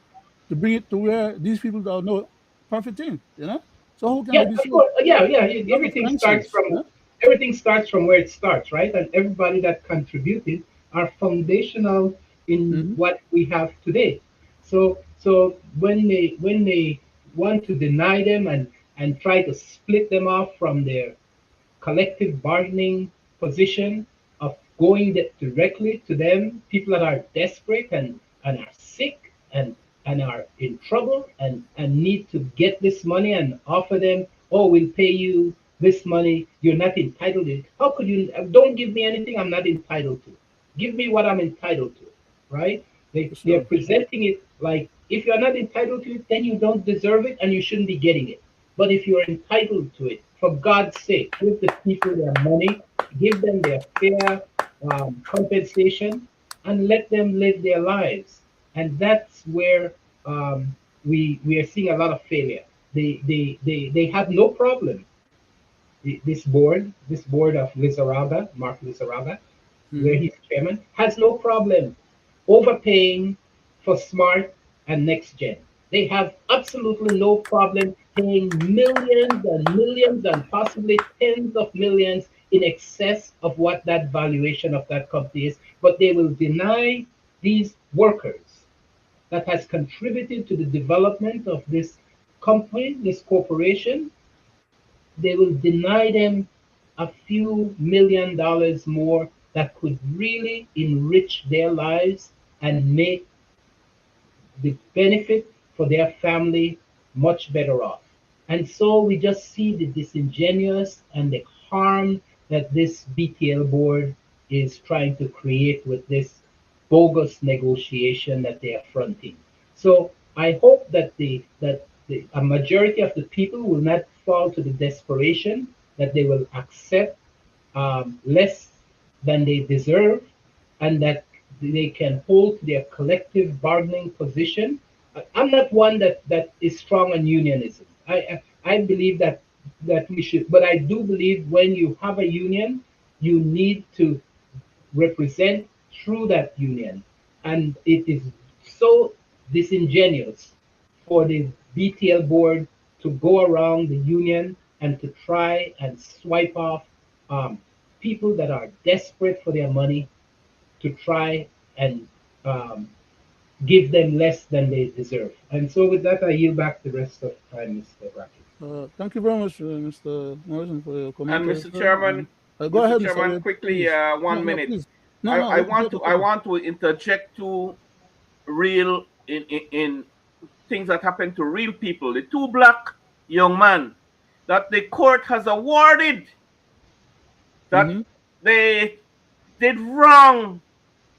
to bring it to where these people are now profiting, you know? So how can Yeah, they be of so? course. Yeah, yeah. That makes nonsense. Yeah? Everything starts from where it starts, right? And everybody that contributed are foundational in Mm-hmm. what we have today. So when they want to deny them and try to split them off from their collective bargaining position of going directly to them, people that are desperate and are sick and are in trouble and need to get this money and offer them, oh, we'll pay you this money, you're not entitled to it. How could you? Don't give me anything I'm not entitled to. Give me what I'm entitled to, right? For They're sure. presenting it like if you're not entitled to it, then you don't deserve it and you shouldn't be getting it. But if you're entitled to it, for God's sake, give the people their money, give them their fair compensation, and let them live their lives. And that's where we are seeing a lot of failure. They have no problem. This board of Lizaraga, Mark Lizaraga, where Mm-hmm. he's chairman, has no problem overpaying for smart and next gen. They have absolutely no problem paying millions and millions and possibly tens of millions in excess of what that valuation of that company is, but they will deny these workers that has contributed to the development of this company, this corporation. They will deny them a few $1 million more that could really enrich their lives and make the benefit for their family much better off. And so we just see the disingenuous and the harm that this BTL board is trying to create with this bogus negotiation that they are fronting. So I hope that a majority of the people will not fall to the desperation that they will accept less than they deserve, and that they can hold to their collective bargaining position. I'm not one that is strong on unionism. I believe that we should, but I do believe when you have a union, you need to represent through that union. And it is so disingenuous for the BTL board to go around the union and to try and swipe off um, people that are desperate for their money, to try and um, give them less than they deserve. And so, with that, I yield back the rest of the time, Mr. Brackett. Thank you very much, Mr. Morrison, for your And commentary, Mr. sir. Chairman, Go Mr. ahead, Mr. Chairman, Wade, quickly, please. No, one no, minute. please. No, no, I let want take to your time. interject to real in things that happen to real people. The two black young men that the court has awarded that Mm-hmm. they did wrong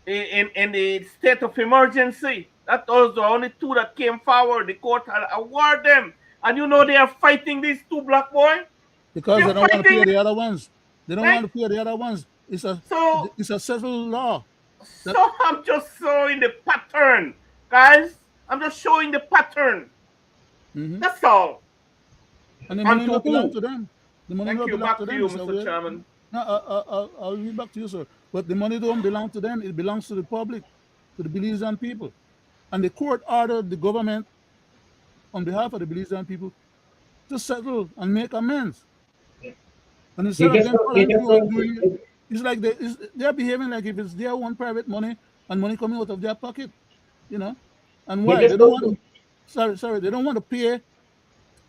in the state of emergency. That was the only two that came forward. The court had awarded them. And you know they are fighting these two black boys. Because they They're don't want to fighting pay them, the other ones. They don't right? want to pay the other ones. So It's a settled law that, so I'm just showing the pattern, guys. I'm just showing the pattern. mm-hmm. That's all. And the And money to not belong who? to them. The money Thank not you. belong Back to to them, you, Mr. Mr. Wade. Chairman. No, I'll read back to you, sir. But the money don't belong to them. It belongs to the public, to the Belizean people. And the court ordered the government on behalf of the Belizean people to settle and make amends. Yeah. And They instead of just them don't, they following just through and don't, doing it, it's like they're behaving like if it's their own private money and money coming out of their pocket, you know. And they why? just They don't want to, don't. sorry, they don't want to pay.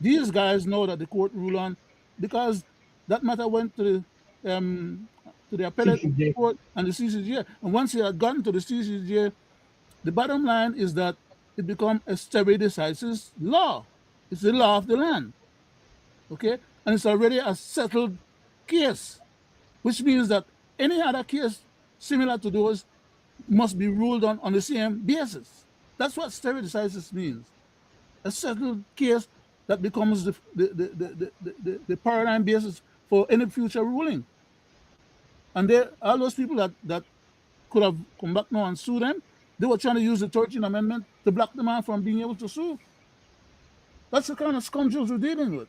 These guys know that the court ruled on because that matter went to the appellate CCJ. court and the CCJ. And once it had gotten to the CCJ, the bottom line is that it become a stare decisis law. It's the law of the land, okay? And it's already a settled case, which means that any other case similar to those must be ruled on the same basis. That's what stare decisis means. A settled case that becomes the paradigm basis for any future ruling. And all those people that could have come back now and sue them, they were trying to use the 13th Amendment to block the man from being able to sue. That's the kind of scoundrels we're dealing with.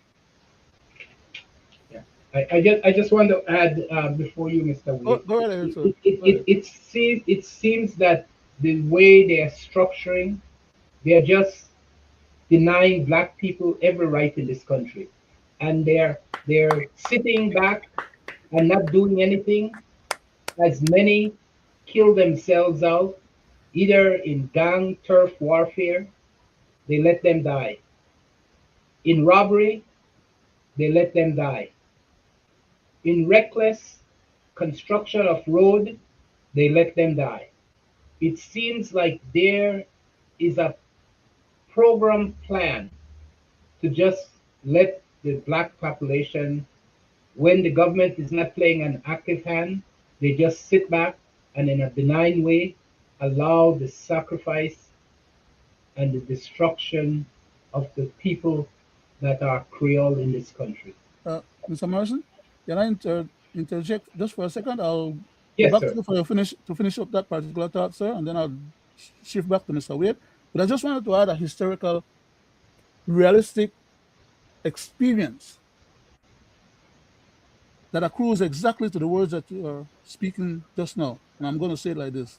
Yeah. I just want to add before you, Mr. Go, Wade. go right ahead, It, sir. it, it, Go it, ahead. it seems it seems that the way they are structuring, they are just denying black people every right in this country, and they're sitting back and not doing anything. As many kill themselves out, either in gang turf warfare, they let them die. In robbery, they let them die. In reckless construction of road, they let them die. It seems like there is a program plan to just let the black population, when the government is not playing an active hand, they just sit back and in a benign way allow the sacrifice and the destruction of the people that are Creole in this country. Mr. Morrison, can I interject just for a second? I'll go Yes, back to sir. you for your finish up that particular thought, sir, and then I'll shift back to Mr. Wade. But I just wanted to add a historical. realistic experience that accrues exactly to the words that you are speaking just now. And I'm going to say it like this.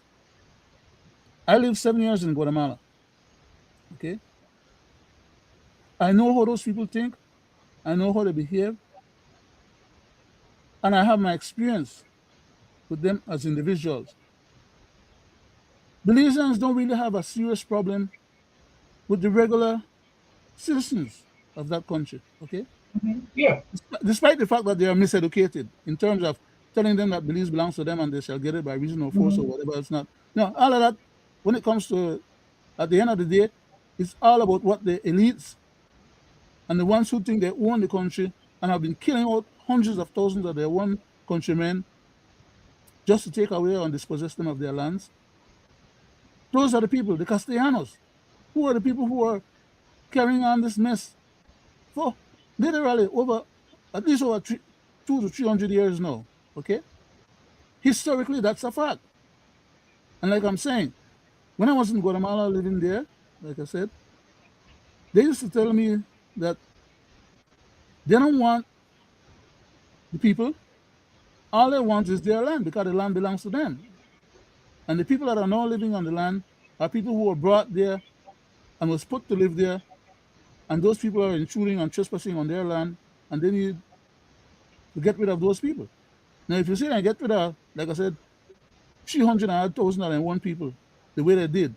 I lived 7 years in Guatemala. Okay. I know how those people think. I know how they behave. And I have my experience with them as individuals. Belizeans don't really have a serious problem with the regular citizens of that country. Okay. Yeah. Despite the fact that they are miseducated in terms of telling them that Belize belongs to them and they shall get it by reason of force or Mhm. whatever, it's not. No, all of that, when it comes to, at the end of the day, it's all about what the elites and the ones who think they own the country and have been killing out hundreds of thousands of their own countrymen just to take away and dispossess them of their lands. Those are the people, the Castellanos, who are the people who are carrying on this mess for literally over at least over 200 to 300 years now. Okay, historically that's a fact. And like I'm saying, when I was in Guatemala living there, like I said, they used to tell me that they don't want the people. All they want is their land because the land belongs to them. And the people that are now living on the land are people who were brought there and was put to live there. And those people are intruding and trespassing on their land. And they need to get rid of those people. Now, if you say I get rid of, like I said, 300,001 people the way they did,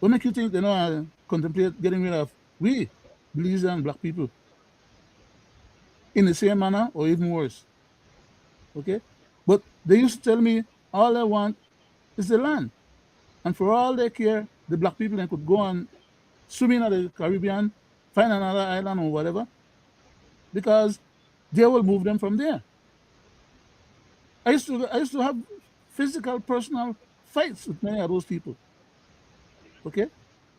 what make you think they know contemplate getting rid of we, Belizean black people, in the same manner or even worse? Okay? But they used to tell me all they want is the land. And for all they care, the black people then could go and swim in the Caribbean, find another island or whatever, because they will move them from there. I used to have physical, personal fights with many of those people. Okay?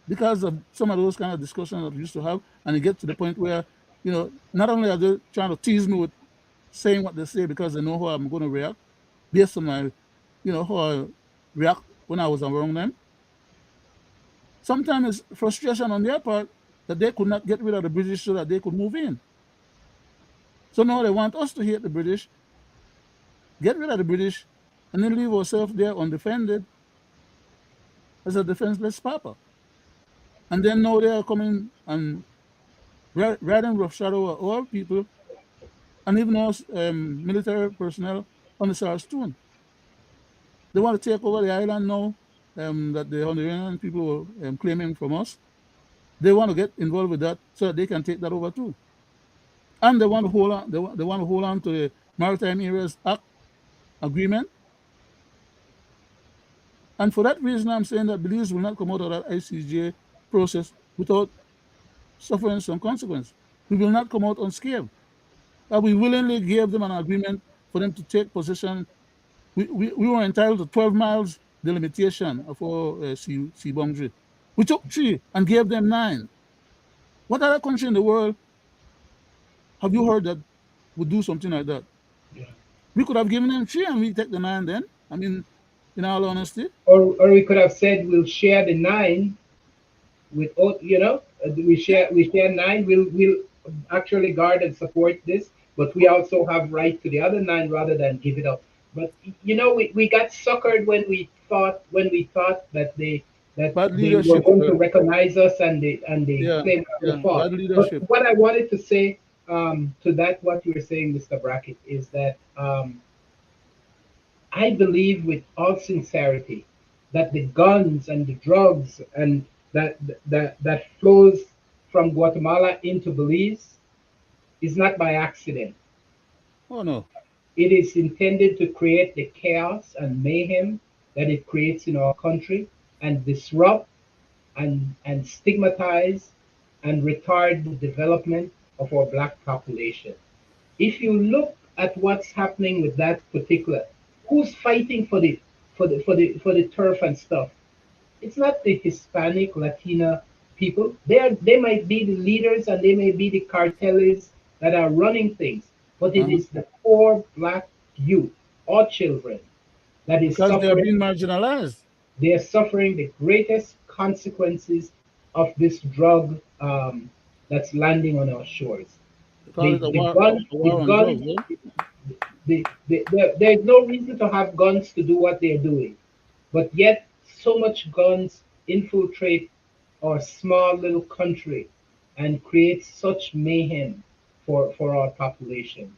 Because of some of those kind of discussions that we used to have, and it gets to the point where, not only are they trying to tease me with saying what they say because they know how I'm going to react based on my, how I react when I was around them. Sometimes it's frustration on their part that they could not get rid of the British so that they could move in. So now they want us to hate the British, get rid of the British, and then leave ourselves there undefended as a defenseless papa. And then now they are coming and riding roughshod over our people and even us military personnel on the Sarstoon. They want to take over the island now that the Honduran people were claiming from us. They want to get involved with that so that they can take that over too. And they want to hold on. They want to hold on to the Maritime Areas Act agreement. And for that reason, I'm saying that Belize will not come out of that ICJ process without suffering some consequence. We will not come out unscathed. We willingly gave them an agreement for them to take possession. We were entitled to 12 miles delimitation of our sea boundary. We took 3 and gave them 9. What other country in the world have you heard that would do something like that? Yeah. We could have given them 3 and we take the 9 then. I mean, in all honesty. Or we could have said we'll share the nine with all, Yeah. we share nine. We'll actually guard and support this, but we But, also have right to the other nine rather than give it up. But we got suckered when we thought that bad they were leadership, going to sir. recognize us and they Yeah, claimed our yeah, fault. bad But leadership. what I wanted to say to that what you were saying, Mr. Brackett, is that I believe with all sincerity that the guns and the drugs and that flows from Guatemala into Belize is not by accident. Oh no. It is intended to create the chaos and mayhem that it creates in our country and disrupt and stigmatize and retard the development of our black population. If you look at what's happening with that particular, who's fighting for the turf and stuff? It's not the Hispanic Latina people. They might be the leaders and they may be the cartels that are running things, but it Uh-huh. is the poor black youth or children that is Because they are suffering. being marginalized. They are suffering the greatest consequences of this drug that's landing on our shores. They call it a The war on drugs, guns, eh? there's no reason to have guns to do what they're doing, but yet so much guns infiltrate our small little country and create such mayhem for our population.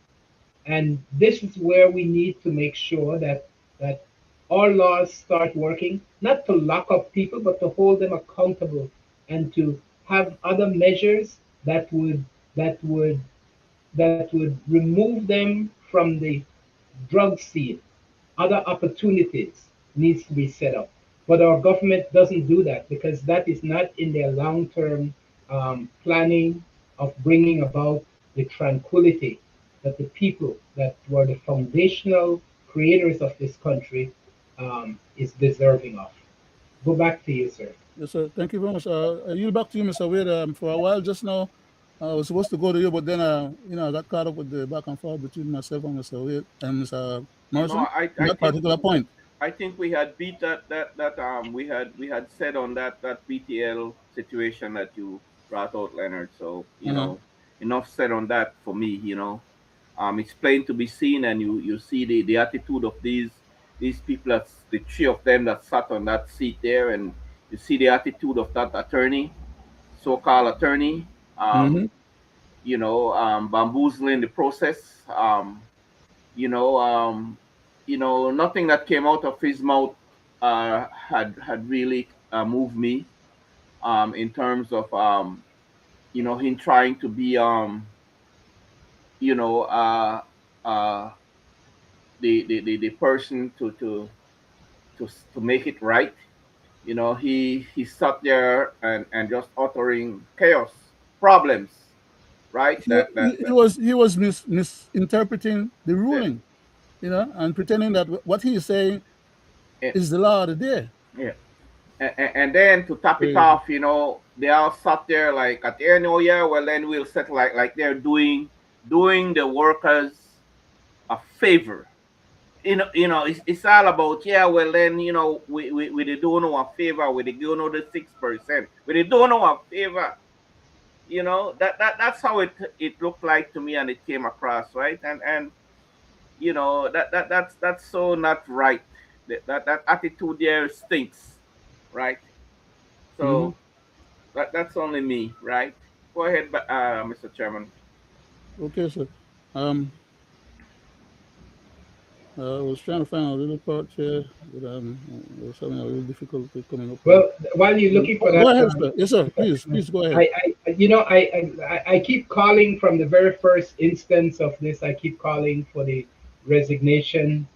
And this is where we need to make sure that our laws start working, not to lock up people, but to hold them accountable and to have other measures that would that would remove them from the drug scene. Other opportunities needs to be set up. But our government doesn't do that because that is not in their long-term planning of bringing about the tranquility that the people that were the foundational creators of this country is deserving of. Go back to you, sir. Yes, sir. Thank you very much. I yield back to you, Mr. Wade. For a while just now, I was supposed to go to you, but then, I got caught up with the back and forth between myself and Mr. Wade and Mr. No, Morrison on I that think particular point. I think we had beat that we had said on that BTL situation that you brought out, Leonard. So Uh-huh. enough said on that for me. It's plain to be seen, and you see the attitude of these people. That's the three of them that sat on that seat there, and you see the attitude of that attorney, so-called attorney. Mm-hmm. Bamboozling the process. You know, um, Nothing that came out of his mouth had really moved me in terms of him trying to be you know uh, uh, the person to make it right. He sat there and just uttering chaos, problems, right? He was misinterpreting the That ruling, and pretending that what he is saying yeah, is the law of the day. yeah. And then to top it Crazy. off, they all sat there like at the end. Oh yeah, well then we'll settle like they're doing the workers a favor. It's all about, yeah. Well then, we they don't know a favor. We they don't know the 6%. We they don't know a favor. That's how it looked like to me, and it came across, right. And that's so not right. That attitude there stinks, right. Mm-hmm. So that's only me, right? Go ahead, Mr. Chairman. Okay, so um, I was trying to find a little part here, but I was having a little difficulty coming up with it. Well, while you're looking for Go that, ahead, sir. Yes, sir. Please go ahead. I keep calling from the very first instance of this. I keep calling for the resignation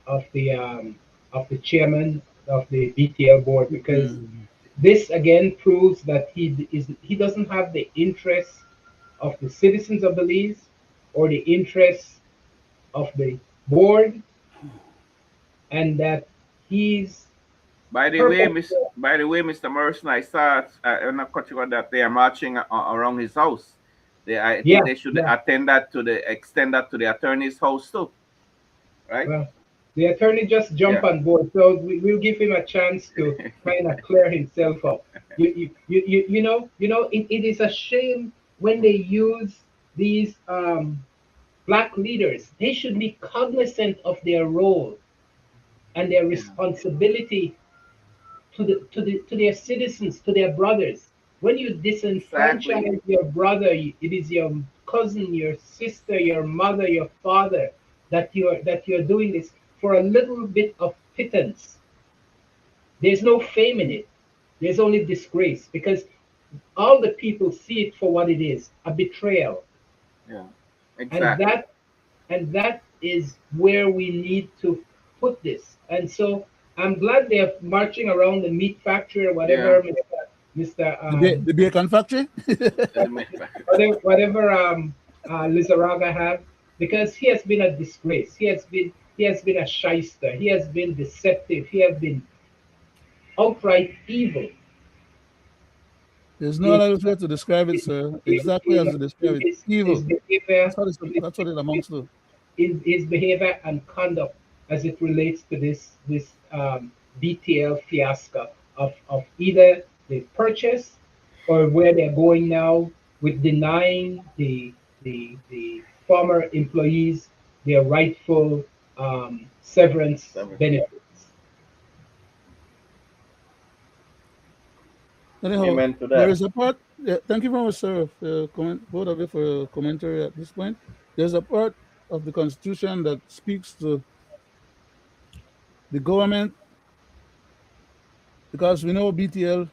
of the chairman of the BTL board because Mm. this again proves that he doesn't have the interests of the citizens of Belize or the interests of the board, and that he's purposeful. By the way, Mr. Morrison, I saw in a particular that they are marching around his house. I Yeah, think they should yeah. extend that to the attorney's house too, right? Well, the attorney just jumped Yeah. on board, so we'll give him a chance to kind of clear himself up. It is a shame when they use these black leaders. They should be cognizant of their role and their Yeah. responsibility to their citizens, to their brothers. When you Exactly. disenfranchise your brother, it is your cousin, your sister, your mother, your father that you're doing this for a little bit of pittance. There's no fame in it. There's only disgrace because all the people see it for what it is, a betrayal. Yeah. And Exactly. that is where we need to put this. And so I'm glad they're marching around the meat factory or Yeah. whatever, Mr. The bacon factory. whatever Lizaraga have, because he has been a disgrace. He has been a shyster. He has been deceptive. He has been outright evil. There's no In other way to describe it, sir. in Exactly as in, you describe in it. his Evil. behavior, That's what it amounts to. in his behavior and conduct as it relates to this BTL fiasco of either the purchase or where they're going now with denying the former employees their rightful severance Seven. benefits. Anyhow, Amen to there that. is a part. Yeah, thank you very much, sir, for both of you for your commentary at this point. There's a part of the Constitution that speaks to the government because we know BTL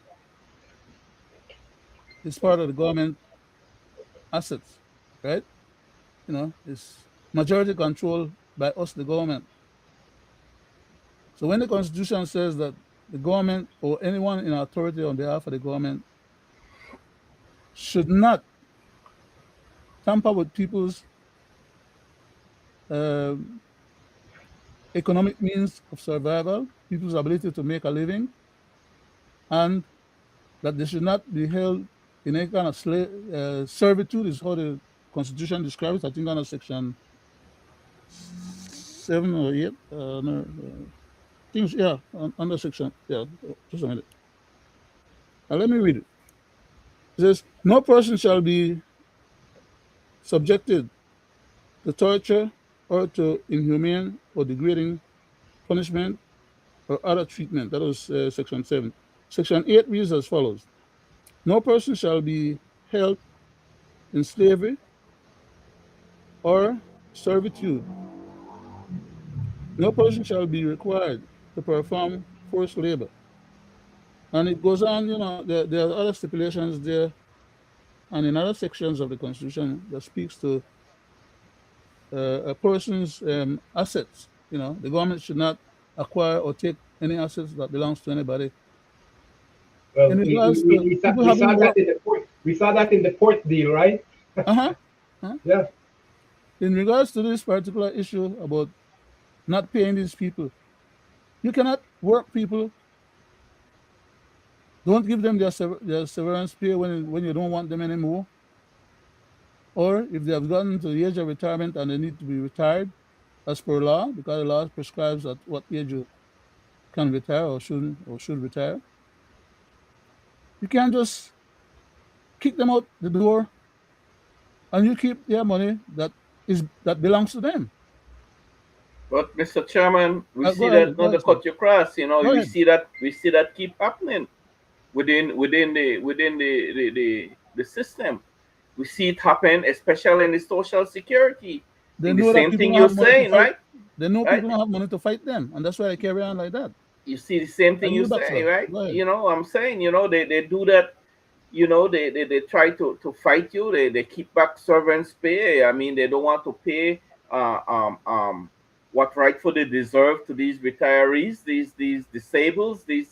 is part of the government assets, right? It's majority controlled by us, the government. So when the Constitution says that the government or anyone in authority on behalf of the government should not tamper with people's um economic means of survival, people's ability to make a living, and that they should not be held in any kind of servitude, is how the Constitution describes it. I think under Section 7 or 8. No, things, yeah, under Section, yeah, just a minute. Let me read it. It says, no person shall be subjected to torture or to inhumane or degrading punishment or other treatment. That was Section 7. Section 8 reads as follows: no person shall be held in slavery or servitude. No person shall be required to perform forced labor. And it goes on, there are other stipulations there and in other sections of the Constitution that speaks to a person's assets. The government should not acquire or take any assets that belongs to anybody. In Well, regards to people we saw having that work, in the port. We saw that in the port deal, right? uh-huh, uh-huh. Yeah. In regards to this particular issue about not paying these people, you cannot work people. Don't give them their severance pay when you don't want them anymore, or if they have gotten to the age of retirement and they need to be retired as per law, because the law prescribes at what age you can retire or should retire. You can't just kick them out the door and you keep their money that belongs to them. But Mr. Chairman, we Go see ahead, that go not to ahead, sir. cut you across, Go we ahead. see that keep happening within the system. We see it happen, especially in the social security. I They think the know that same people thing don't you're have money to saying, fight. right? They know Right? people don't have money to fight them, and that's why they carry on like that. You see the same Are thing you you back, say, sir? right? Go ahead. I'm saying, they do that. They try to fight you. They keep back servants pay. I mean, they don't want to pay uh, um, um, what rightfully deserve to these retirees, these disabled, we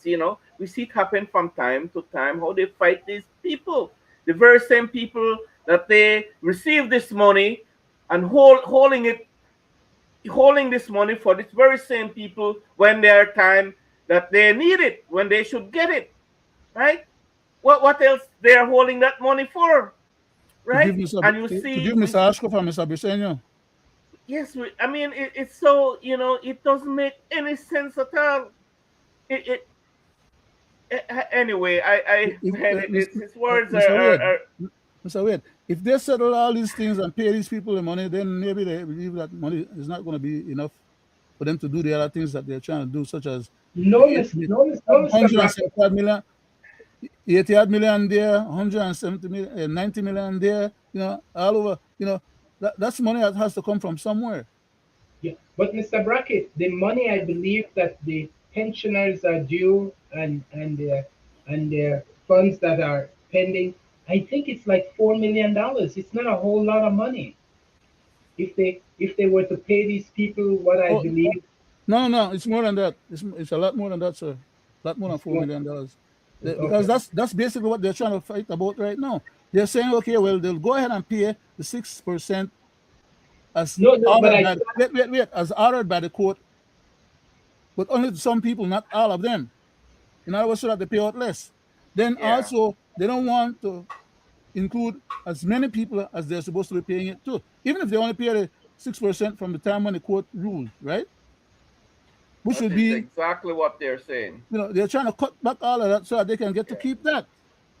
see it happen from time to time, how they fight these people, the very same people that they receive this money and holding this money for this very same people when there are time that they need it, when they should get it, right? What else they are holding that money for, To give right? Mr. And you To see, give Mr. Ashcroft and Mr. Briseño. yes, I mean, it's so, it doesn't make any sense at all. Anyway, If, man, Mr. his words are, Mr. are, Wade, are Mr. Wade, if they settle all these things and pay these people the money, then maybe they believe that money is not going to be enough for them to do the other things that they're trying to do, such as the No, no, Mr. Brackett. 175 million, 88 million there, 170 million, 90 million there, all over. That's money that has to come from somewhere. Yeah. But Mr. Brackett, the money I believe that the pensioners are due and their funds that are pending, I think it's like $4 million. It's not a whole lot of money. If they were to pay these people what I Oh, believe no, no, it's more than that. It's a lot more than that, sir. A lot more than is $4 million. Because okay. that's basically what they're trying to fight about right now. They're saying, okay, well, they'll go ahead and pay the 6% as No, no, but ordered I by wait, as ordered by the court, but only to some people, not all of them. In other words, so that they pay out less. Then yeah. also they don't want to include as many people as they're supposed to be paying it to, even if they only pay the 6% from the time when the court ruled, right? Which That would is be, exactly what they're saying. they're trying to cut back all of that so that they can get to Yeah. keep that.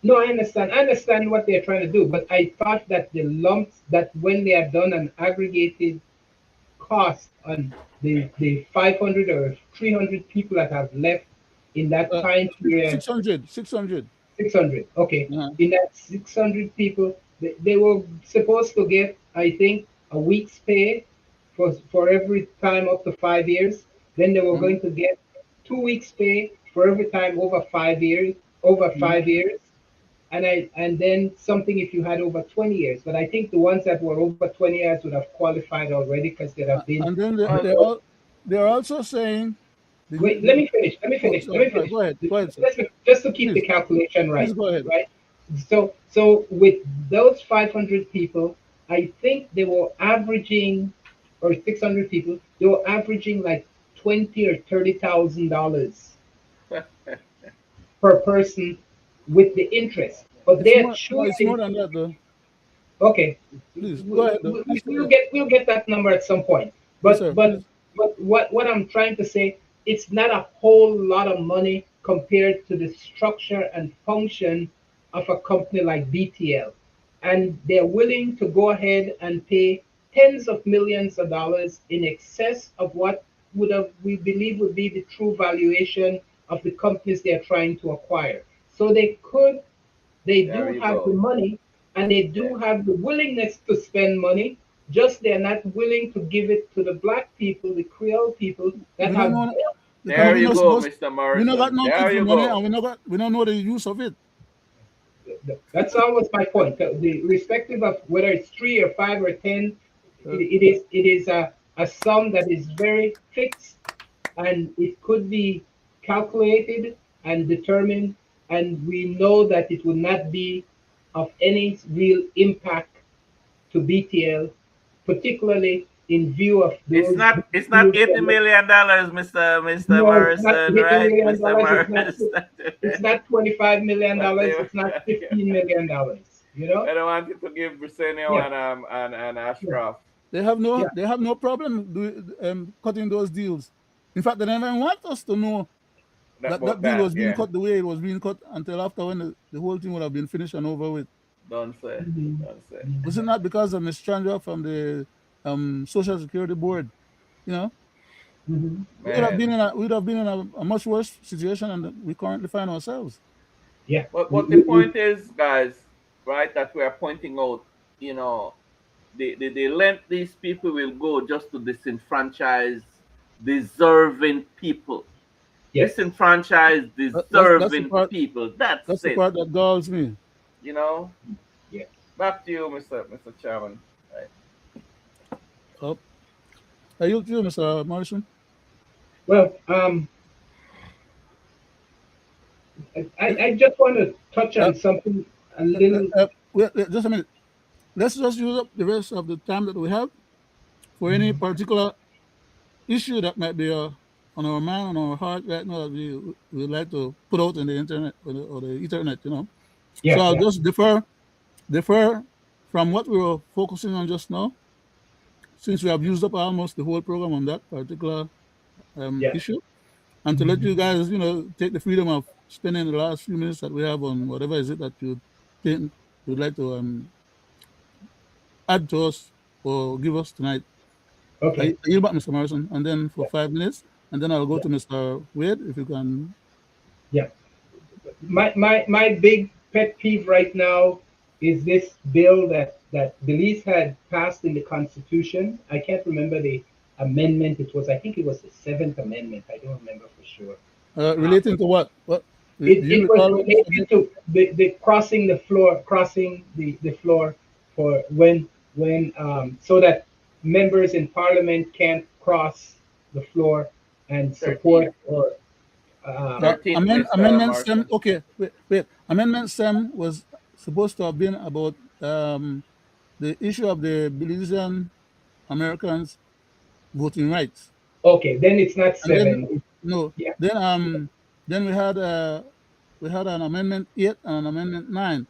No, I understand. I understand what they're trying to do, but I thought that the lumps that when they are done an aggregated cost on the 500 or 300 people that have left in that Uh, time period. 600, 600. 600. Okay. Uh-huh. In that 600 people, they were supposed to get, I think, a week's pay for every time up to 5 years. Then they were Uh-huh. going to get 2 weeks pay for every time over 5 years, over Uh-huh. 5 years. And then something if you had over 20 years. But I think the ones that were over 20 years would have qualified already because they'd have been. And then Well, they're also saying the Wait, new. let me finish. Let me Oh, finish. Let sorry, me sorry. finish. Go ahead. Go ahead, sir. Just to keep the Please, calculation please right, go ahead. right? So with those 500 people, I think they were averaging, or 600 people, they were averaging like 20 or 30 thousand dollars per person with the interest. But It's they're more. No, it's more choosing. than that, though. Okay, Please go ahead, though. Please go we'll ahead. get that number at some point. Yes, But sir. but Please. but what I'm trying to say, it's not a whole lot of money compared to the structure and function of a company like BTL, and they're willing to go ahead and pay tens of millions of dollars in excess of what would have we believe would be the true valuation of the companies they're trying to acquire. So they there do you have the go. money and they Yeah. do have the willingness to spend money, just they're not willing to give it to the black people, the Creole people that We don't have know built. because There we you not go, supposed. Mr. We not got Morrison. no There people you money, go. and we don't know the use of it. That's always my point. The respective of whether it's 3 or 5 or 10, Uh, it is a sum that is very fixed and it could be calculated and determined, and we know that it will not be of any real impact to BTL, particularly in view of those It's not deals. 80 million dollars, Mr. No, it's not Morrison, 80 right? million Mr. dollars. Morrison. It's not 25 million But dollars. they It's not 15 million dollars. You know? I don't want you to give Brisenio Yeah, and yeah, Ashcroft. yeah. they have no problem cutting those deals. In fact, they never want us to know That that about that deal that, was being yeah. cut the way it was being cut until after when the whole thing would have been finished and over with. Don't say. Mhm, Don't say. Was it not because of Miss Chandra from the Social Security Board? You know, mhm. Man. we would have been in a much worse situation than we currently find ourselves. Yeah. But the point is, guys, right, that we are pointing out, you know, the length these people will go just to disenfranchise deserving people. Yes. Disenfranchise That's the deserving part. people. That's That's the it. part that galls me. You know? Yeah. Back to you, Mr. Chairman. Right. Oh, I yield to you, Mr. Morrison. Well, If, I just want to touch uh, on something a little. wait, just a minute. Let's just use up the rest of the time that we have for any particular issue that might be on our mind, on our heart right now that we would like to put out in the internet or the internet, you know. So Yeah, I'll yeah, just defer from what we were focusing on just now, since we have used up almost the whole program on that particular yeah. issue, and to let you guys, you know, take the freedom of spending the last few minutes that we have on whatever is it that you think you'd like to add to us or give us tonight. Okay. I yield back, Mr. Morrison, and then for Yeah, 5 minutes, and then I'll go yeah, to Mr. Wade if you can. yeah. My big pet peeve right now is this bill that Belize had passed in the Constitution. I can't remember the amendment. I think it was the Seventh Amendment. I don't remember for sure. Relating to what? What do you It was recall what Mr. related to the crossing the floor for when so that members in Parliament can't cross the floor and 13th. support or 13th, Mr. Amendment Sem? Morrison. Okay, wait. Amendment Sem was supposed to have been about the issue of the Belizean Americans voting rights, okay, then it's not and then seven. no, Yeah, then we had an Amendment 8 and an Amendment 9,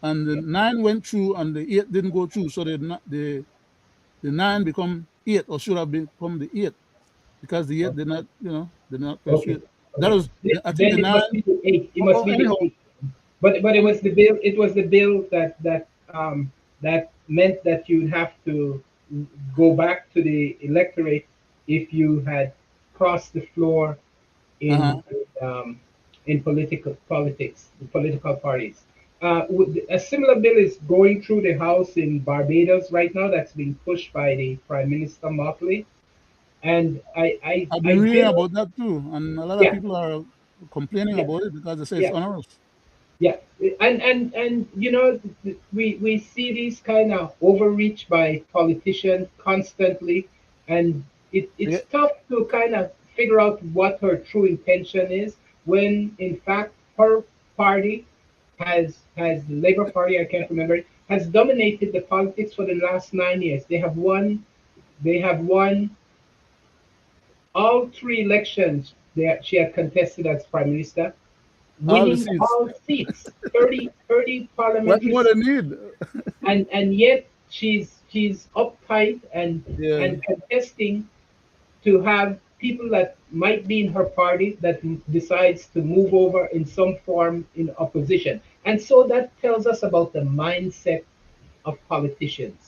and the yeah. 9 went through and the 8 didn't go through, so the 9 become 8 or should have become the 8 because the 8 did not Okay, persuade. That okay. was I think Then the it 9. must be the eight. It must be the Anyhow, eight. but it was the bill. It was the bill that meant that you'd have to go back to the electorate if you had crossed the floor Uh-huh. in political parties. A similar bill is going through the House in Barbados right now. That's being pushed by the Prime Minister Motley, and I've I been reading did. about that too, and a lot of Yeah, people are complaining yeah, about it because they say it's yeah. onerous. Yeah, and we see these kind of overreach by politicians constantly, and Yeah. it's tough to kind of figure out what her true intention is when in fact her party has the Labour Party, I can't remember, has dominated the politics for the last 9 years. They have won all three elections that she had contested as prime minister, All the winning seats. all seats, 30 What parliamentary more they seats, need? and yet she's uptight Yeah. and contesting to have people that might be in her party that decides to move over in some form in opposition. And so that tells us about the mindset of politicians.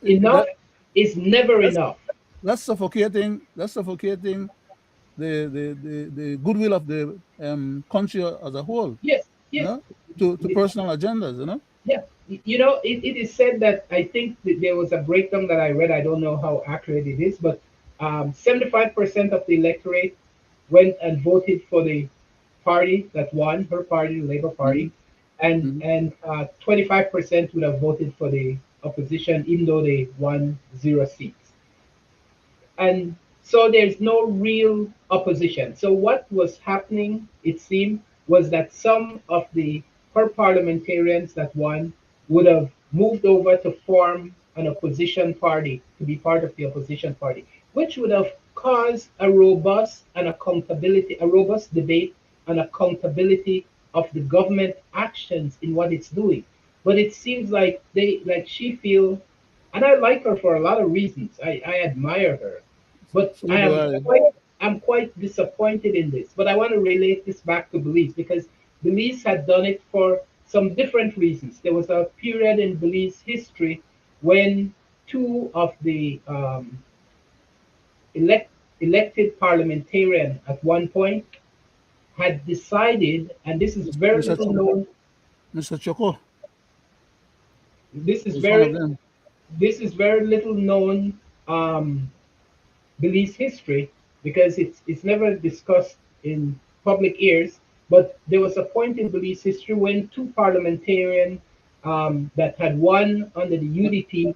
Enough That is never that's enough. that's suffocating. That's suffocating the goodwill of the country as a whole. Yes, You yes. know, to personal agendas. You know. Yeah, it is said that I think that there was a breakdown that I read. I don't know how accurate it is, but 75% of the electorate went and voted for the party that won, her party, the Labour Party, Hmm. and 25% would have voted for the opposition, even though they won zero seats. And so there's no real opposition. So what was happening, it seemed, was that some of the her parliamentarians that won would have moved over to form an opposition party, to be part of the opposition party, which would have caused a robust debate and accountability of the government actions in what it's doing. But it seems like she feel, and I like her for a lot of reasons. I admire her, but So do I. I'm quite disappointed in this. But I want to relate this back to Belize because Belize had done it for some different reasons. There was a period in Belize history when two of the elect, elected parliamentarian at one point had decided, and this is very Mr. little known. Mr. Choco This is was one of very them. this is very little known. Belize history because it's never discussed in public ears. But there was a point in Belize history when two parliamentarians that had won under the UDP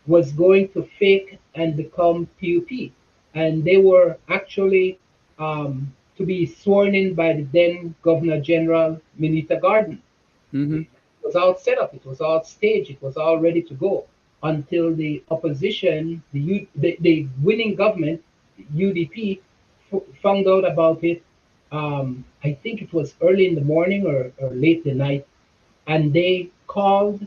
was going to fake and become PUP, and they were actually to be sworn in by the then Governor General Minita Garden. Hmm. It was all set up, it was all staged, it was all ready to go until the opposition, the winning government, UDP, found out about it. I think it was early in the morning or late the night, and they called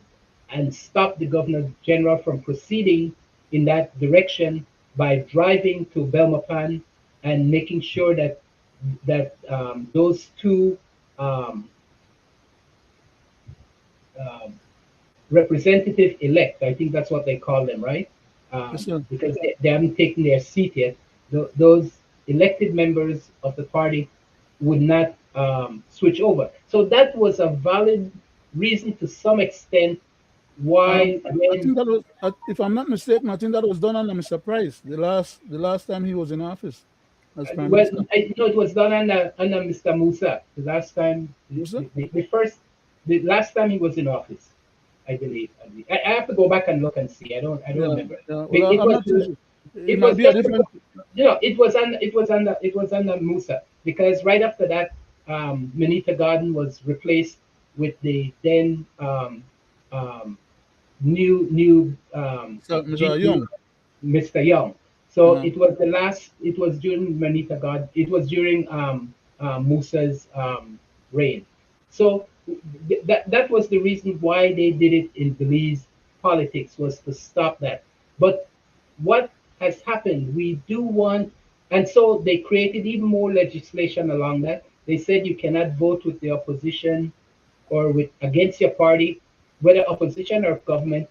and stopped the governor general from proceeding in that direction by driving to Belmopan and making sure that those two um, um, representative elect. I think that's what they call them, right? Yes, sir. Because they haven't taken their seat yet. Those elected members of the party would not switch over. So that was a valid reason to some extent Um, why I when think that was, if I'm not mistaken, I think that was done under Mr. Price the last time he was in office as prime well, minister. it was done under Mr. Musa the last time, Musa? the last time he was in office, I believe. I have to go back and look and see. I don't Yeah, remember. yeah. Well, It I'm was not too sure. It it might was be a just different. Musa because right after that, Manita Garden was replaced with the then new Mr. Young. Mr. Young. So Uh-huh. it was during Manita God, it was during Musa's reign. So that was the reason why they did it in Belize politics, was to stop that. But what has happened, we do want, and so they created even more legislation along that. They said you cannot vote with the opposition or with against your party, whether opposition or government,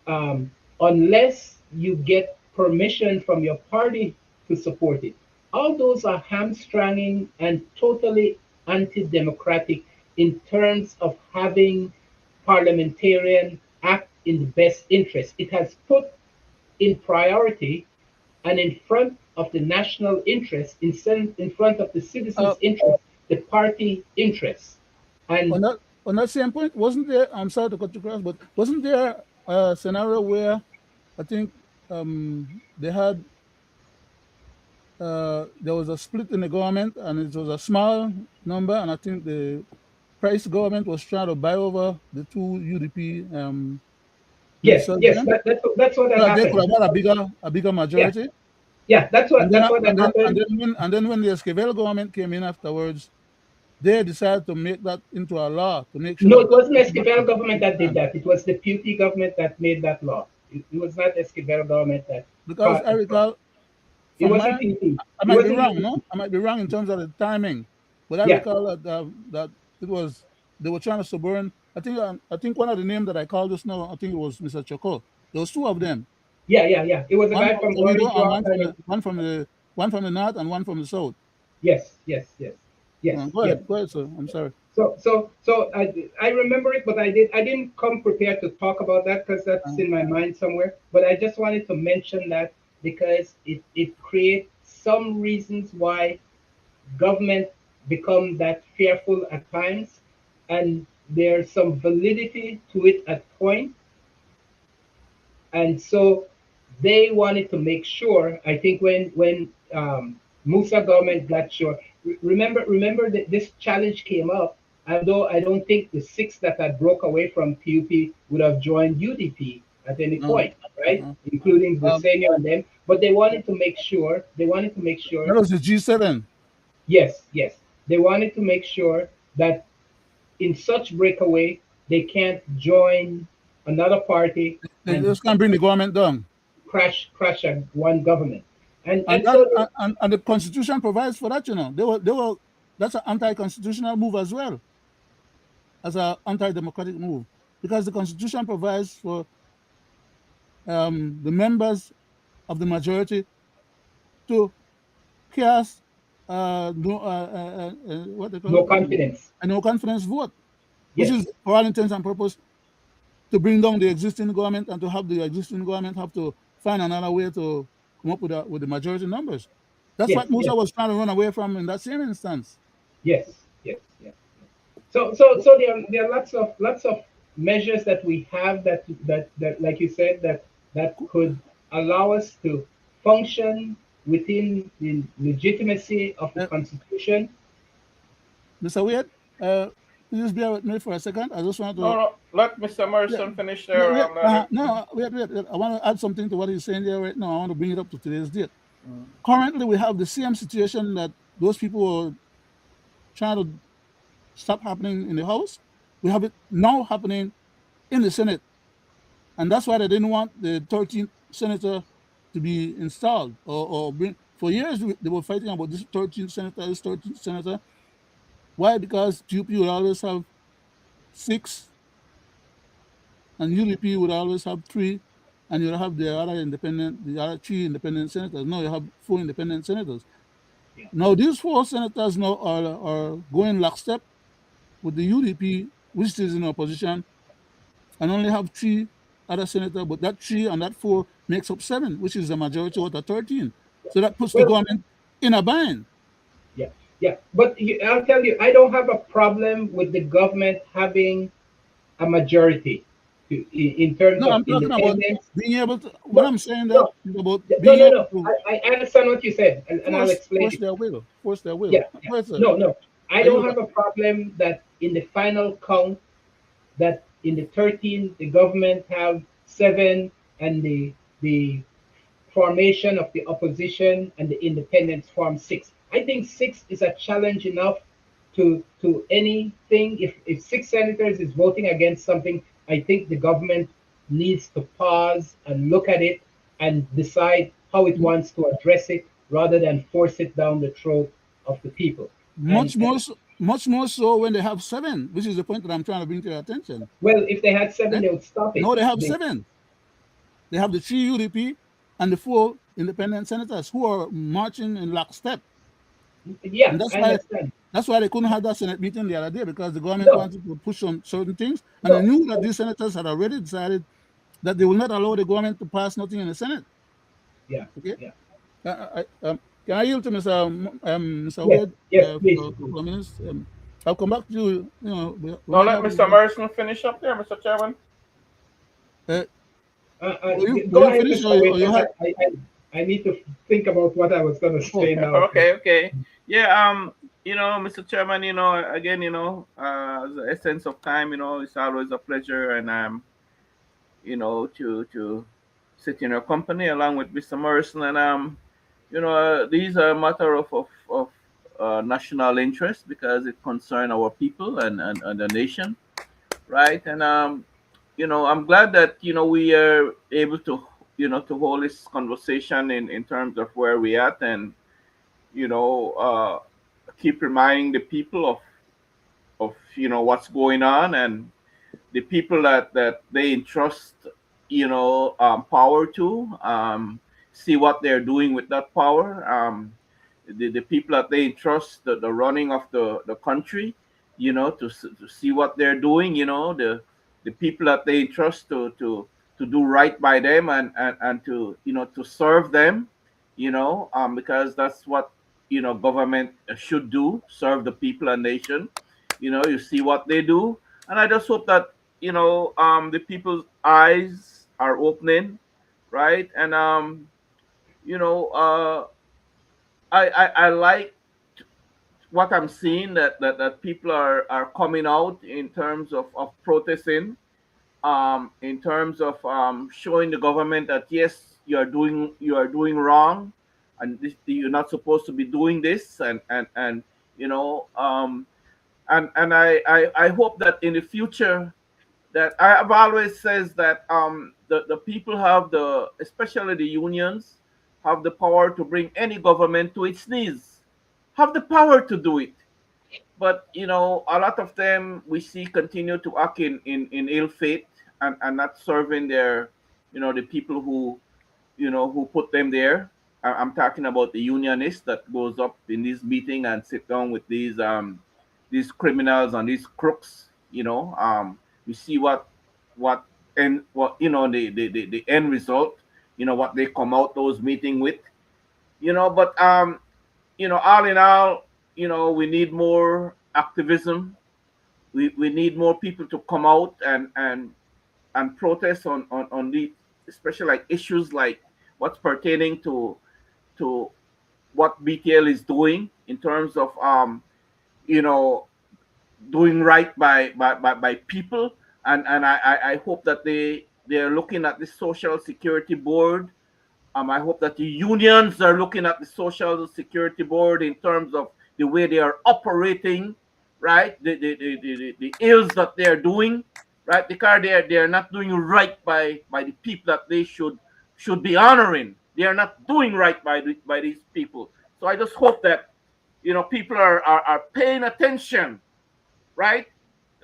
um, unless you get permission from your party to support it. All those are hamstringing and totally anti-democratic in terms of having parliamentarian act in the best interest. It has put in priority and in front of the national interest, in front of the Uh, citizens' interest, the party interest. And on that same point, wasn't there? I'm sorry to cut you across, but wasn't there a scenario where I think they had there was a split in the government, and it was a small number, and I think the Price government was trying to buy over the two UDP yes, ministers yes, then, that's what so had that they could happened. have had a bigger Yeah, majority. yeah, And then that's what had happened. when the Esquivel government came in afterwards, they decided to make that into a law to make sure No, that it wasn't that Esquivel government would that did stand. that. It was the Puty government that made that law. It was not Esquivel government that Because part. I recall It from wasn't my, Puty. I It might be wasn't wrong, UDP. no, I might be wrong in terms of the timing, but I Yeah, recall that it was they were trying to suborn. I think one of the names that I called just now, I think it was Mr. Choco. There was two of them. yeah, yeah, yeah. It was a One guy from from Toledo Orange and Rock, and one from the north and one from the south. yes, yes, yes, yes, yes. Go ahead, sir. I'm sorry. So I remember it, but I didn't come prepared to talk about that because that's Uh, in my mind somewhere. But I just wanted to mention that because it creates some reasons why government become that fearful at times, and there's some validity to it at point, and so they wanted to make sure. I think when Musa government got sure. Remember that this challenge came up. Although I don't think the six that had broke away from PUP would have joined UDP at any no, point, right? uh, Including the um, senior and them. But they wanted to make sure. They wanted to make that sure. was the G7. Yes, yes. They wanted to make sure that in such breakaway, they can't join another party They and just can't bring the government down. crash a one government. And And and so and the constitution provides for that. They were that's an anti-constitutional move as well as an anti-democratic move, because the constitution provides for the members of the majority to cast no what they call no it confidence. a no confidence vote, which Yes, is for all intents and purpose to bring down the existing government and to have the existing government have to find another way to come up with the majority numbers. That's yes, what Musa yes, was trying to run away from in that same instance. yes, yes, yes. So there are lots of measures that we have that like you said that could allow us to function within the legitimacy of the Uh, Constitution. Mr. Wade, please bear with me for a second. I just want No, to, no, let Mr. yeah, Morrison finish no, there, wait, Leonard. no, wait. I want to add something to what he's saying there right now. I want to bring it up to today's date. Mm. Currently, we have the same situation that those people were trying to stop happening in the House. We have it now happening in the Senate. And that's why they didn't want the 13th senator to be installed or bring. For years, they were fighting about this 13th senator, this 13th senator. Why? Because GOP would always have six, and UDP would always have three, and you'll have the other three independent senators. Now you have four independent senators. Yeah. Now these four senators now are going lockstep with the UDP, which is in opposition, and only have three other senators, but that three and that four makes up seven, which is a majority of the 13. So that puts the Well, government in a bind. yeah, yeah. But I'll tell you, I don't have a problem with the government having a majority in terms No, of I'm talking about independence. being able to, when No, I'm saying that, no, is about no, being no, able no. to I understand what you said, and I'll explain force it. their will, force their will. Yeah, yeah. Go ahead, sir. No, no. I Are you don't have a problem that in the final count, that in the 13, the government have seven, and the formation of the opposition and the independents form six. I think six is a challenge enough to anything. If six senators is voting against something, I think the government needs to pause and look at it and decide how it wants to address it rather than force it down the throat of the people. much And more so, much more so when they have seven, which is the point that I'm trying to bring to your attention. Well, if they had seven, Eh? they would stop it. No, they have They, seven. They have the three UDP and the four independent senators who are marching in lockstep. yeah, And I understand. that's why they couldn't have that Senate meeting the other day, because the government No, wanted to push on certain things, and they no. knew that these senators had already decided that they will not allow the government to pass nothing in the Senate. Yeah, Okay, yeah. can I yield to Mr. Yes, Wade yes, please, for a please. couple of minutes? I'll come back to you. You know, we Now might let have. Mr. Morrison finish up there, Mr. Chairman. Uh, will Go you ahead, finish, Mr. Wade, or you because had? I need to think about what I was going to Oh, say now. Okay, okay. Yeah, Mr. Chairman, again, the essence of time, it's always a pleasure, and to sit in your company along with Mr. Morrison, and these are a matter of national interest because it concern our people and the nation, right? And I'm glad that we are able to to hold this conversation in terms of where we at, and you know uh, keep reminding the people of what's going on, and the people that they entrust power to, see what they're doing with that power. The people that they entrust the running of the country, to see what they're doing, the people that they entrust to do right by them, and to to serve them, because that's what government should do: serve the people and nation. You see what they do, and I just hope that the people's eyes are opening, right? And you know I like what I'm seeing, that people are coming out in terms of protesting, in terms of showing the government that yes, you are doing wrong, and you're not supposed to be doing this, and you know and I hope that in the future, that I have always says that the people have especially the unions, have the power to bring any government to its knees, have the power to do it. But a lot of them we see continue to act in ill faith, and not serving the people who put them there. I'm talking about the unionist that goes up in this meeting and sit down with these criminals and these crooks. We see what and what the end result. What they come out those meeting with. But all in all, we need more activism. We need more people to come out and protest on the, especially like issues like what's pertaining to what BTL is doing in terms of you know doing right by people, and I hope that they're looking at the social security board. I hope that the unions are looking at the social security board in terms of the way they are operating, right? The ills that they are doing, right? Because they are not doing right by the people that they should be honoring. They are not doing right by these people. So I just hope that people are paying attention, right?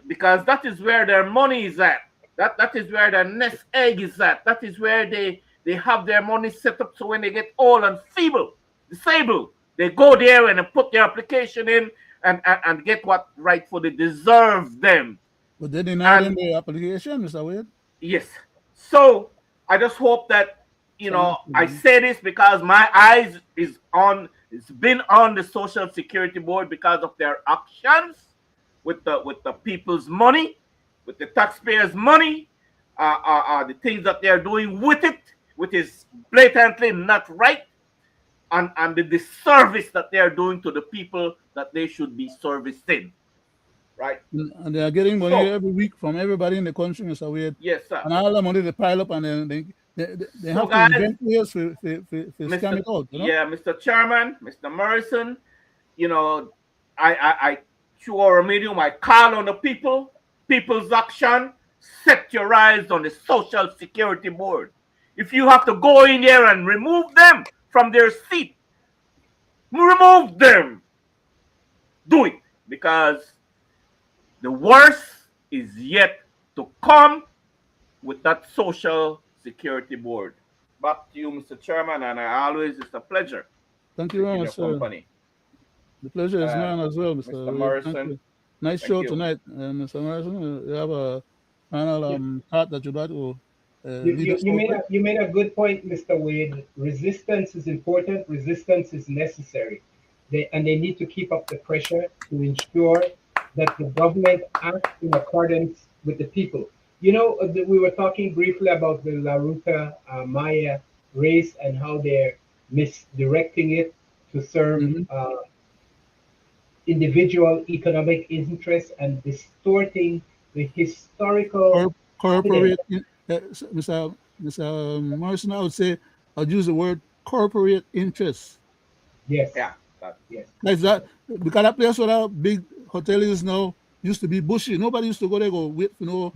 Because that is where their money is at. That is where their nest egg is at. That is where they have their money set up, so when they get old and feeble, disabled, they go there and put their application in, and get what rightfully deserves them. But they denied And them the application, Mr. Wade. yes, so I just hope that Someone I should. say this because my eyes it's been on the social security board because of their actions with the people's money, with the taxpayers money, the things that they are doing with it, which is blatantly not right, and the disservice that they are doing to the people that they should be servicing, right? And they are getting money So every week from everybody in the country, Mr. Wade. yes, sir. And all the money they pile up, and then they So have to guys, invent ways to scam Mr. it out, Yeah, Mr. Chairman, Mr. Morrison, you know, I through our medium, I call on the people, people's action. Set your eyes on the Social Security Board. If you have to go in there and remove them from their seat, remove them. Do it. because the worst is yet to come with that social security board. Back to you, Mr. Chairman, and I always it's a pleasure Thank you to be very in much, your sir. company. The pleasure is Uh, mine as well, Mr. Mr. Reed. Thank Morrison, you. Nice thank show you. tonight, Mr. Morrison. You have a final You, thought that you'd like to you, lead you us you out made with? a good point, Mr. Wade. Resistance is important. Resistance is necessary. They need to keep up the pressure to ensure that the government acts in accordance with the people. We were talking briefly about the La Ruta Maya race and how they're misdirecting it to serve Mm-hmm. individual economic interests and distorting the historical evidence. Corporate, Mr. Morrison, I would say I'd use the word corporate interests. Yes, Yeah, that, yes, Like that, because that place where that big hotel is now used to be bushy. Nobody used to go there go wait for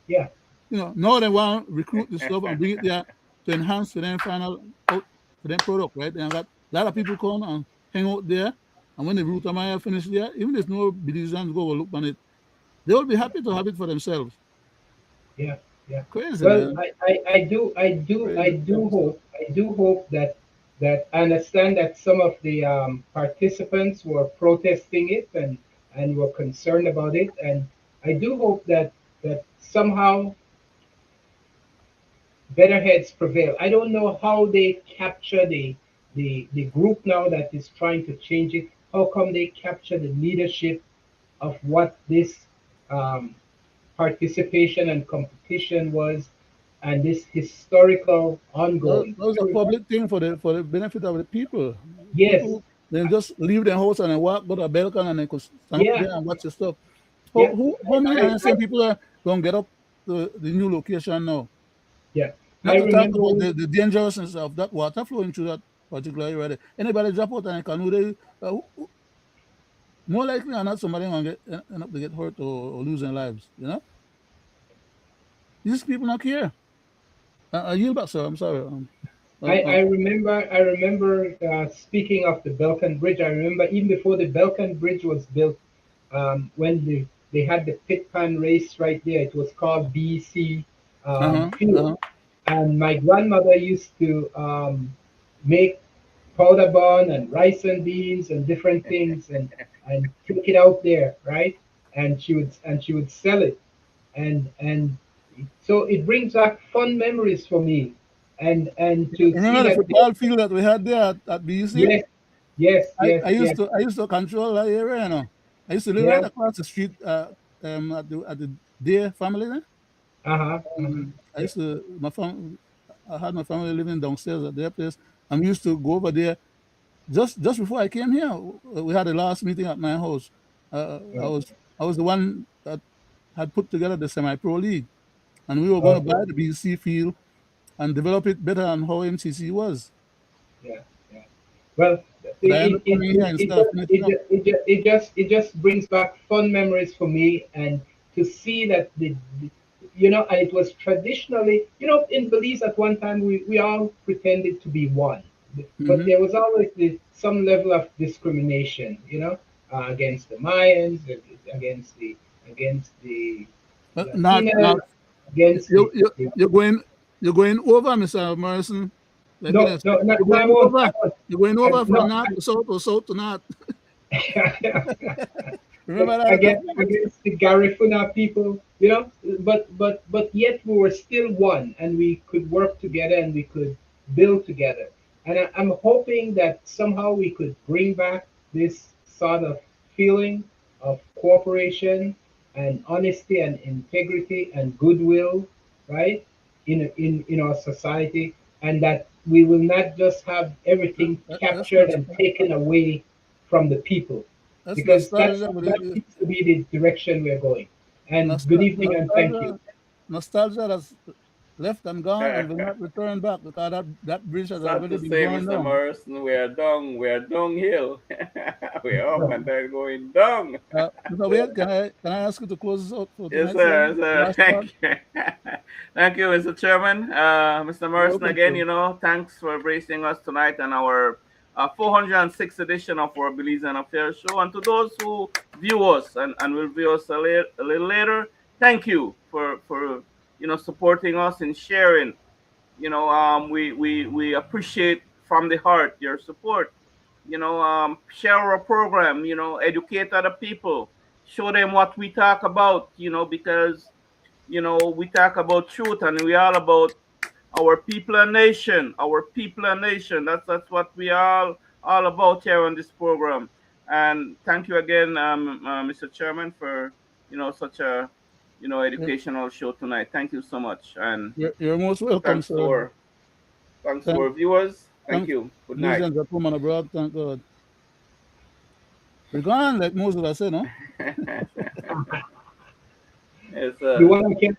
yeah, yeah, now they want to recruit the stuff and bring it there to enhance for them final out for them product, right? And got a lot of people come and hang out there. And when the root of Maya finish there, even if no Belizeans go look on it, they will be happy to have it for themselves. yeah, yeah. Crazy, Well, man. I Crazy, do crazy stuff. hope, that I understand that some of the participants were protesting it and were concerned about it, and I do hope that somehow better heads prevail. I don't know how they capture the group now that is trying to change it. How come they capture the leadership of what this um, participation and competition was, and this historical That ongoing. was a public thing for the benefit of the people. Yes, People then just leave their house and then walk go to a balcony and they could stand up yeah, there and watch the stuff. yeah. How many I, I, innocent people are gonna get up to the new location now? yeah. I Not to talk remember. about the dangerousness of that water flowing through that particular area. There. Anybody drop out and a canoe, more likely or not, somebody gonna end up to get hurt or lose their lives. These people not care. I yield back, sir. I'm sorry. I remember. I remember. Speaking of the Balkan Bridge, I remember even before the Balkan Bridge was built, when they had the pit pan race right there. It was called BC Uh-huh, Field, uh-huh. and my grandmother used to make powder bun and rice and beans and different things and take it out there, right? And she would sell it, and so it brings back fun memories for me, and to see Remember the that. football field that we had there at BC? Yes, yes, yes, I yes, used to control that area, I used to live right yeah, across the street at the Deer family there. uh-huh, uh-huh, I yeah, used to I had my family living downstairs at their place. I'm used to go over there just before I came here. We had a last meeting at my house. right, I was the one that had put together the semi-pro league, and we were going to okay, buy the BC field and develop it better than how MCC was. yeah, yeah. Well, But I ended up coming here instead of finishing up. it just brings back fun memories for me, and to see that and it was traditionally, in Belize at one time we all pretended to be one, but Hmm. there was always some level of discrimination, against the Mayans, against the Not Latinas, against you, you the you're going over, Mr. Morrison. Like when no, I say, no, no, you're no, I going won't, I over. won't. You're going I, over from no, north to south or south to north. but Remember that? against the Garifuna people, but yet we were still one, and we could work together and we could build together. And I'm hoping that somehow we could bring back this sort of feeling of cooperation and honesty and integrity and goodwill, right, in our society, and that we will not just have everything That's captured and taken away from the people, because nostalgia, but that seems to be the direction we're going. And good evening and thank you. nostalgia, nostalgia that's left and gone and will not return back because that bridge has sad already to been say, burned Mr. down. Morrison, we are downhill. We're up and then going down. Mr. Wade, can I ask you to close us out for Yes, tonight, sir? sir. Yes, sir. Last word. Thank you. Thank you, Mr. Chairman. Mr. You're Morrison, welcome, again, sir. thanks for bracing us tonight on our 406th edition of our Belizean Affairs show. And to those who view us and will view us a little later, thank you for supporting us and sharing. We appreciate from the heart your support. Share our program. Educate other people. Show them what we talk about. Because we talk about truth, and we all about our people and nation, our people and nation. That's what we all about here on this program. And thank you again, Mr. Chairman, for such a You're, educational show tonight. Thank you so much, and you're most welcome, thanks to sir. our viewers. Thank Thanks, you. Good night. Belizeans at home and abroad. Thank God. We're gone, like Moses I said, no? Yes, The one I can